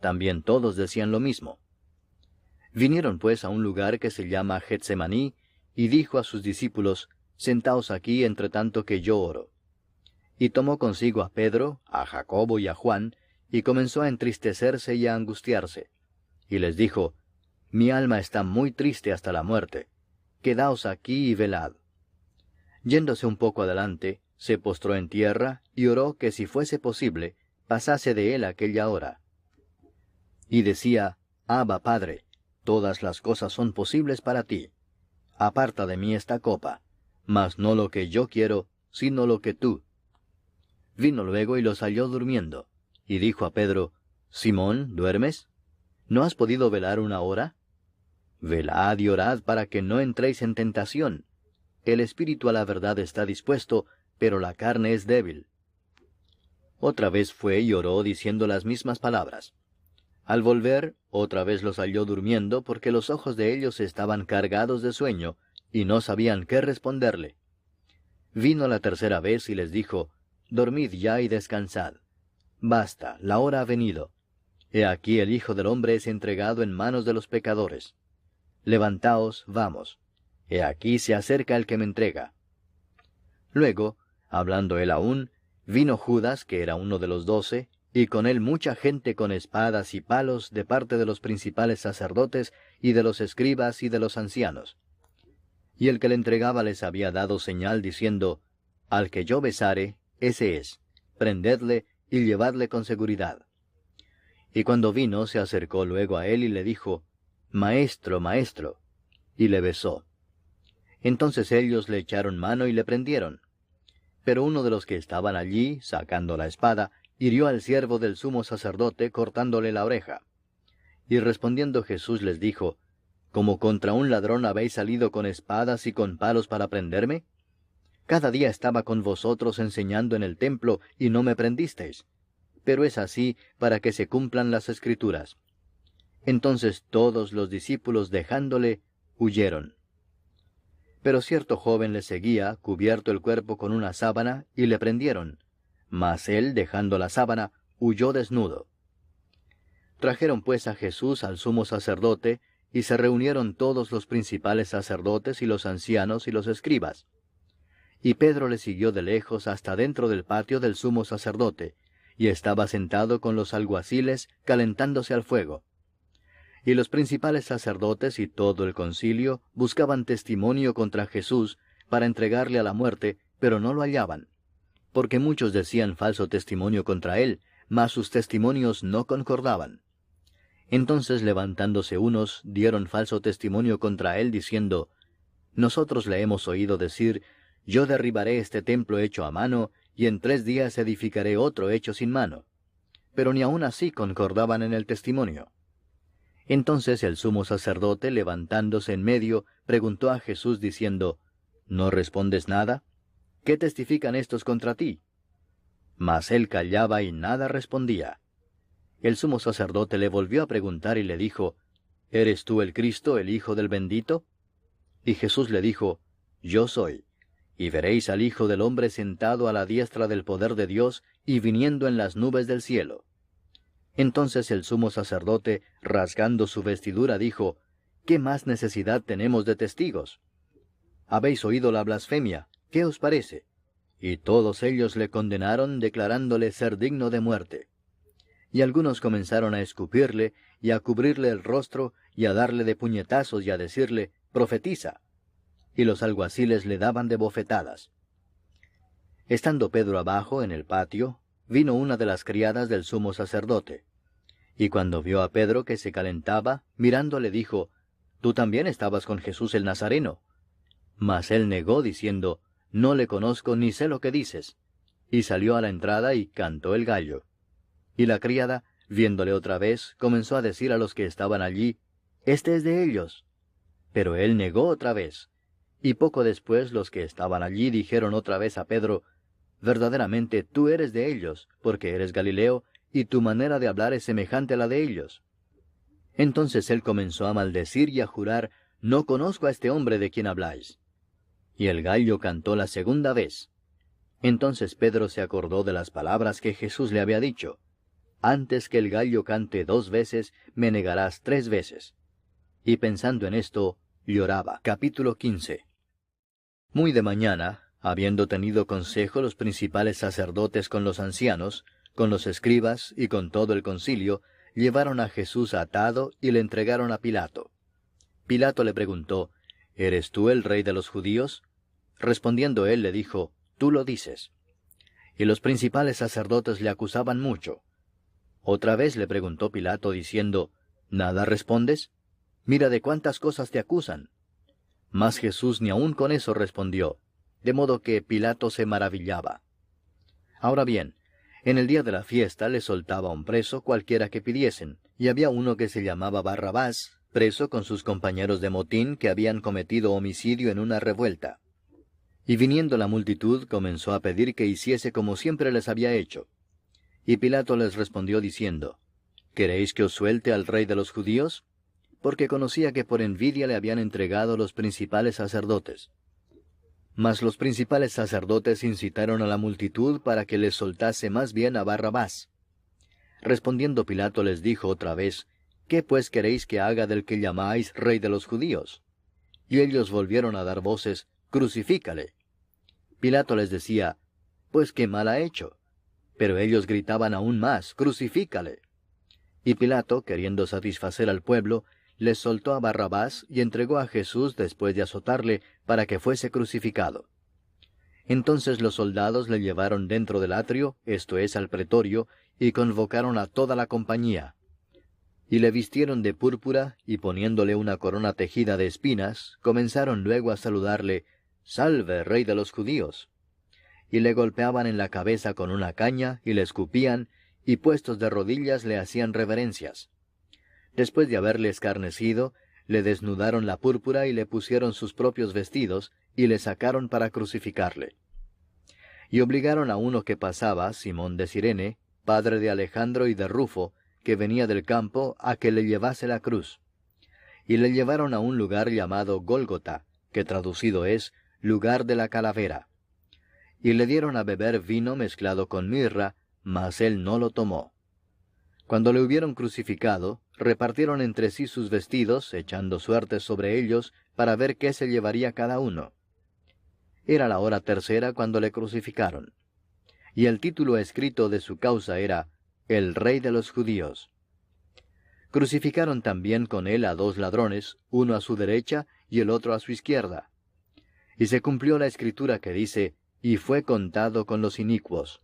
También todos decían lo mismo. Vinieron pues a un lugar que se llama Getsemaní, y dijo a sus discípulos, Sentaos aquí entre tanto que yo oro. Y tomó consigo a Pedro, a Jacobo y a Juan, y comenzó a entristecerse y a angustiarse. Y les dijo, Mi alma está muy triste hasta la muerte. Quedaos aquí y velad. Yéndose un poco adelante, se postró en tierra, y oró que si fuese posible, pasase de él aquella hora. Y decía, Abba, Padre, todas las cosas son posibles para ti. Aparta de mí esta copa, mas no lo que yo quiero, sino lo que tú. Vino luego y los halló durmiendo, y dijo a Pedro, Simón, ¿duermes? ¿No has podido velar 1 hora? Velad y orad para que no entréis en tentación. El espíritu a la verdad está dispuesto, pero la carne es débil. Otra vez fue y oró diciendo las mismas palabras. Al volver, otra vez los halló durmiendo, porque los ojos de ellos estaban cargados de sueño, y no sabían qué responderle. Vino la tercera vez y les dijo, Dormid ya y descansad. Basta, la hora ha venido. He aquí el Hijo del Hombre es entregado en manos de los pecadores. Levantaos, vamos. He aquí se acerca el que me entrega. Luego, hablando él aún, vino Judas, que era uno de los 12, y con él mucha gente con espadas y palos de parte de los principales sacerdotes, y de los escribas y de los ancianos. Y el que le entregaba les había dado señal, diciendo, Al que yo besare, ese es. Prendedle y llevadle con seguridad. Y cuando vino, se acercó luego a él y le dijo, Maestro, Maestro, y le besó. Entonces ellos le echaron mano y le prendieron. Pero uno de los que estaban allí, sacando la espada, hirió al siervo del sumo sacerdote, cortándole la oreja. Y respondiendo Jesús les dijo, ¿Como contra un ladrón habéis salido con espadas y con palos para prenderme? Cada día estaba con vosotros enseñando en el templo, y no me prendisteis. Pero es así para que se cumplan las Escrituras. Entonces todos los discípulos, dejándole, huyeron. Pero cierto joven le seguía, cubierto el cuerpo con una sábana, y le prendieron. Mas él, dejando la sábana, huyó desnudo. Trajeron pues a Jesús al sumo sacerdote, y se reunieron todos los principales sacerdotes y los ancianos y los escribas. Y Pedro le siguió de lejos hasta dentro del patio del sumo sacerdote, y estaba sentado con los alguaciles, calentándose al fuego. Y los principales sacerdotes y todo el concilio buscaban testimonio contra Jesús para entregarle a la muerte, pero no lo hallaban, porque muchos decían falso testimonio contra él, mas sus testimonios no concordaban. Entonces levantándose unos, dieron falso testimonio contra él, diciendo, Nosotros le hemos oído decir, Yo derribaré este templo hecho a mano, y en 3 días edificaré otro hecho sin mano. Pero ni aun así concordaban en el testimonio. Entonces el sumo sacerdote, levantándose en medio, preguntó a Jesús diciendo, ¿No respondes nada? ¿Qué testifican estos contra ti? Mas él callaba y nada respondía. El sumo sacerdote le volvió a preguntar y le dijo, ¿Eres tú el Cristo, el Hijo del bendito? Y Jesús le dijo, Yo soy. Y veréis al Hijo del hombre sentado a la diestra del poder de Dios y viniendo en las nubes del cielo. Entonces el sumo sacerdote, rasgando su vestidura, dijo, ¿qué más necesidad tenemos de testigos? Habéis oído la blasfemia, ¿qué os parece? Y todos ellos le condenaron, declarándole ser digno de muerte. Y algunos comenzaron a escupirle, y a cubrirle el rostro, y a darle de puñetazos, y a decirle, profetiza. Y los alguaciles le daban de bofetadas. Estando Pedro abajo en el patio, vino una de las criadas del sumo sacerdote. Y cuando vio a Pedro que se calentaba, mirándole dijo, «Tú también estabas con Jesús el Nazareno». Mas él negó, diciendo, «No le conozco ni sé lo que dices». Y salió a la entrada y cantó el gallo. Y la criada, viéndole otra vez, comenzó a decir a los que estaban allí, «Este es de ellos». Pero él negó otra vez. Y poco después los que estaban allí dijeron otra vez a Pedro, «Verdaderamente tú eres de ellos, porque eres Galileo, y tu manera de hablar es semejante a la de ellos». Entonces él comenzó a maldecir y a jurar, «No conozco a este hombre de quien habláis». Y el gallo cantó la segunda vez. Entonces Pedro se acordó de las palabras que Jesús le había dicho, «Antes que el gallo cante 2 veces, me negarás 3 veces». Y pensando en esto, lloraba. Capítulo 15. Muy de mañana, habiendo tenido consejo los principales sacerdotes con los ancianos, con los escribas y con todo el concilio, llevaron a Jesús atado y le entregaron a Pilato. Pilato le preguntó, «¿Eres tú el rey de los judíos?» Respondiendo él le dijo, «Tú lo dices». Y los principales sacerdotes le acusaban mucho. Otra vez le preguntó Pilato diciendo, «¿Nada respondes? Mira de cuántas cosas te acusan». Mas Jesús ni aun con eso respondió, de modo que Pilato se maravillaba. Ahora bien, en el día de la fiesta le soltaba un preso cualquiera que pidiesen, y había uno que se llamaba Barrabás, preso con sus compañeros de motín que habían cometido homicidio en una revuelta. Y viniendo la multitud comenzó a pedir que hiciese como siempre les había hecho. Y Pilato les respondió diciendo, «¿Queréis que os suelte al rey de los judíos?» Porque conocía que por envidia le habían entregado los principales sacerdotes. Mas los principales sacerdotes incitaron a la multitud para que les soltase más bien a Barrabás. Respondiendo Pilato les dijo otra vez, «¿Qué pues queréis que haga del que llamáis rey de los judíos?» Y ellos volvieron a dar voces, «Crucifícale». Pilato les decía, «Pues qué mal ha hecho». Pero ellos gritaban aún más, «Crucifícale». Y Pilato, queriendo satisfacer al pueblo, les soltó a Barrabás y entregó a Jesús después de azotarle para que fuese crucificado. Entonces los soldados le llevaron dentro del atrio, esto es, al pretorio, y convocaron a toda la compañía. Y le vistieron de púrpura, y poniéndole una corona tejida de espinas, comenzaron luego a saludarle, «Salve, rey de los judíos». Y le golpeaban en la cabeza con una caña, y le escupían, y puestos de rodillas le hacían reverencias. Después de haberle escarnecido, le desnudaron la púrpura y le pusieron sus propios vestidos, y le sacaron para crucificarle. Y obligaron a uno que pasaba, Simón de Cirene, padre de Alejandro y de Rufo, que venía del campo, a que le llevase la cruz. Y le llevaron a un lugar llamado Gólgota, que traducido es, lugar de la calavera. Y le dieron a beber vino mezclado con mirra, mas él no lo tomó. Cuando le hubieron crucificado, repartieron entre sí sus vestidos, echando suertes sobre ellos, para ver qué se llevaría cada uno. Era la hora tercera cuando le crucificaron. Y el título escrito de su causa era, «El Rey de los Judíos». Crucificaron también con él a 2 ladrones, uno a su derecha y el otro a su izquierda. Y se cumplió la escritura que dice, «Y fue contado con los inicuos».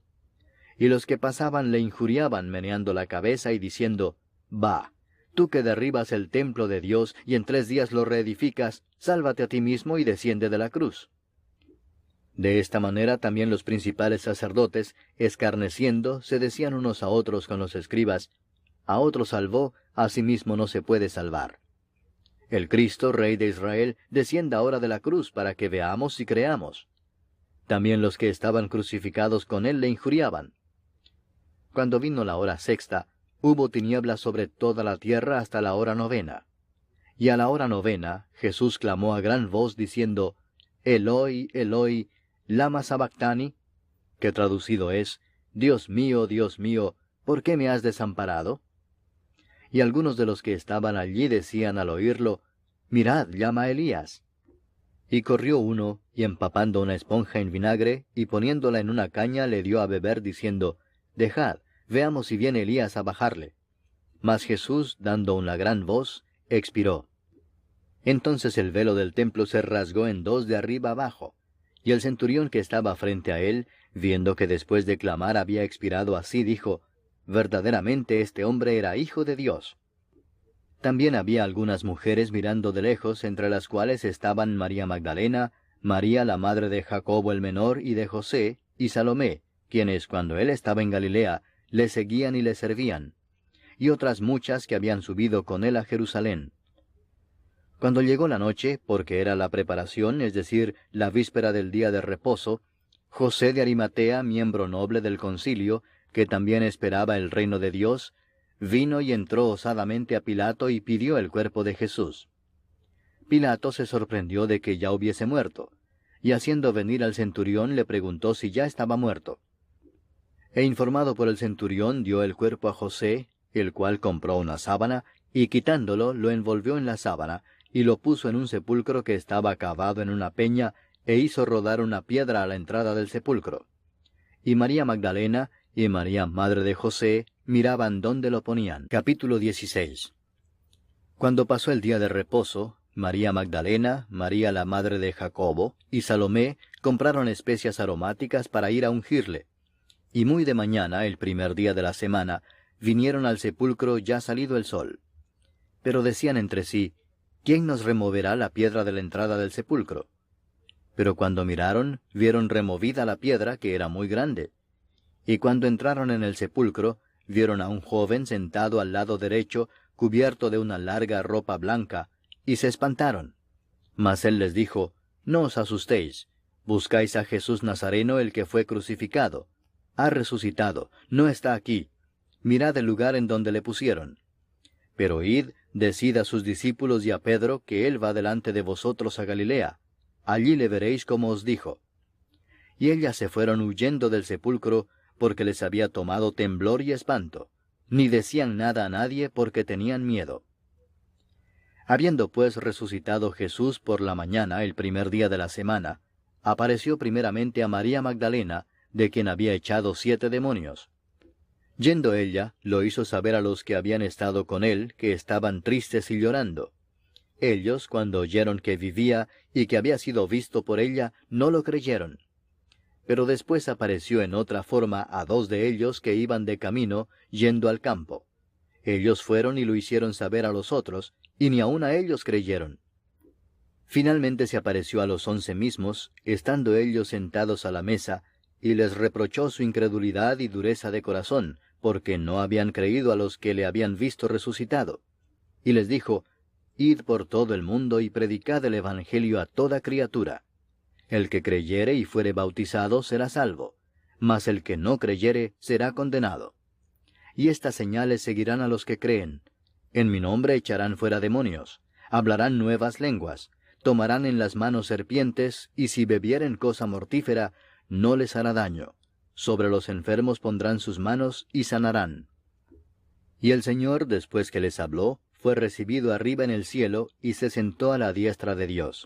Y los que pasaban le injuriaban meneando la cabeza y diciendo, «Va, tú que derribas el templo de Dios y en 3 días lo reedificas, sálvate a ti mismo y desciende de la cruz». De esta manera también los principales sacerdotes, escarneciendo, se decían unos a otros con los escribas, «A otro salvó, a sí mismo no se puede salvar». El Cristo, Rey de Israel, descienda ahora de la cruz para que veamos y creamos. También los que estaban crucificados con él le injuriaban. Cuando vino la hora sexta, hubo tinieblas sobre toda la tierra hasta la hora 9. Y a la hora 9, Jesús clamó a gran voz diciendo, «Eloi, Eloi, lama sabactani», que traducido es, Dios mío, ¿por qué me has desamparado?» Y algunos de los que estaban allí decían al oírlo, Mirad, llama a Elías. Y corrió uno, y empapando una esponja en vinagre, y poniéndola en una caña, le dio a beber, diciendo, Dejad, veamos si viene Elías a bajarle. Mas Jesús, dando una gran voz, expiró. Entonces el velo del templo se rasgó en dos de arriba abajo. Y el centurión que estaba frente a él, viendo que después de clamar había expirado así, dijo, Verdaderamente este hombre era hijo de Dios. También había algunas mujeres mirando de lejos, entre las cuales estaban María Magdalena, María la madre de Jacobo el menor y de José, y Salomé, quienes cuando él estaba en Galilea, le seguían y le servían, y otras muchas que habían subido con él a Jerusalén. Cuando llegó la noche, porque era la preparación, es decir, la víspera del día de reposo, José de Arimatea, miembro noble del concilio, que también esperaba el reino de Dios, vino y entró osadamente a Pilato y pidió el cuerpo de Jesús. Pilato se sorprendió de que ya hubiese muerto, y haciendo venir al centurión le preguntó si ya estaba muerto. E informado por el centurión dio el cuerpo a José, el cual compró una sábana, y quitándolo lo envolvió en la sábana, y lo puso en un sepulcro que estaba cavado en una peña, e hizo rodar una piedra a la entrada del sepulcro. Y María Magdalena y María madre de José miraban dónde lo ponían. Capítulo 16. Cuando pasó el día de reposo, María Magdalena, María la madre de Jacobo y Salomé compraron especias aromáticas para ir a ungirle. Y muy de mañana, el primer día de la semana, vinieron al sepulcro ya salido el sol. Pero decían entre sí, ¿quién nos removerá la piedra de la entrada del sepulcro? Pero cuando miraron, vieron removida la piedra, que era muy grande. Y cuando entraron en el sepulcro, vieron a un joven sentado al lado derecho, cubierto de una larga ropa blanca, y se espantaron. Mas él les dijo, No os asustéis, buscáis a Jesús Nazareno, el que fue crucificado. Ha resucitado, no está aquí. Mirad el lugar en donde le pusieron. Pero id, decid a sus discípulos y a Pedro que él va delante de vosotros a Galilea. Allí le veréis como os dijo. Y ellas se fueron huyendo del sepulcro, porque les había tomado temblor y espanto, ni decían nada a nadie porque tenían miedo. Habiendo pues resucitado Jesús por la mañana, el primer día de la semana, apareció primeramente a María Magdalena, de quien había echado 7 demonios. Yendo ella, lo hizo saber a los que habían estado con él, que estaban tristes y llorando. Ellos, cuando oyeron que vivía y que había sido visto por ella, no lo creyeron. Pero después apareció en otra forma a 2 de ellos que iban de camino, yendo al campo. Ellos fueron y lo hicieron saber a los otros, y ni aun a ellos creyeron. Finalmente se apareció a los 11 mismos, estando ellos sentados a la mesa, y les reprochó su incredulidad y dureza de corazón, porque no habían creído a los que le habían visto resucitado. Y les dijo, Id por todo el mundo y predicad el evangelio a toda criatura. El que creyere y fuere bautizado será salvo, mas el que no creyere será condenado. Y estas señales seguirán a los que creen. En mi nombre echarán fuera demonios, hablarán nuevas lenguas, tomarán en las manos serpientes, y si bebieren cosa mortífera, no les hará daño. Sobre los enfermos pondrán sus manos y sanarán. Y el Señor, después que les habló, fue recibido arriba en el cielo, y se sentó a la diestra de Dios.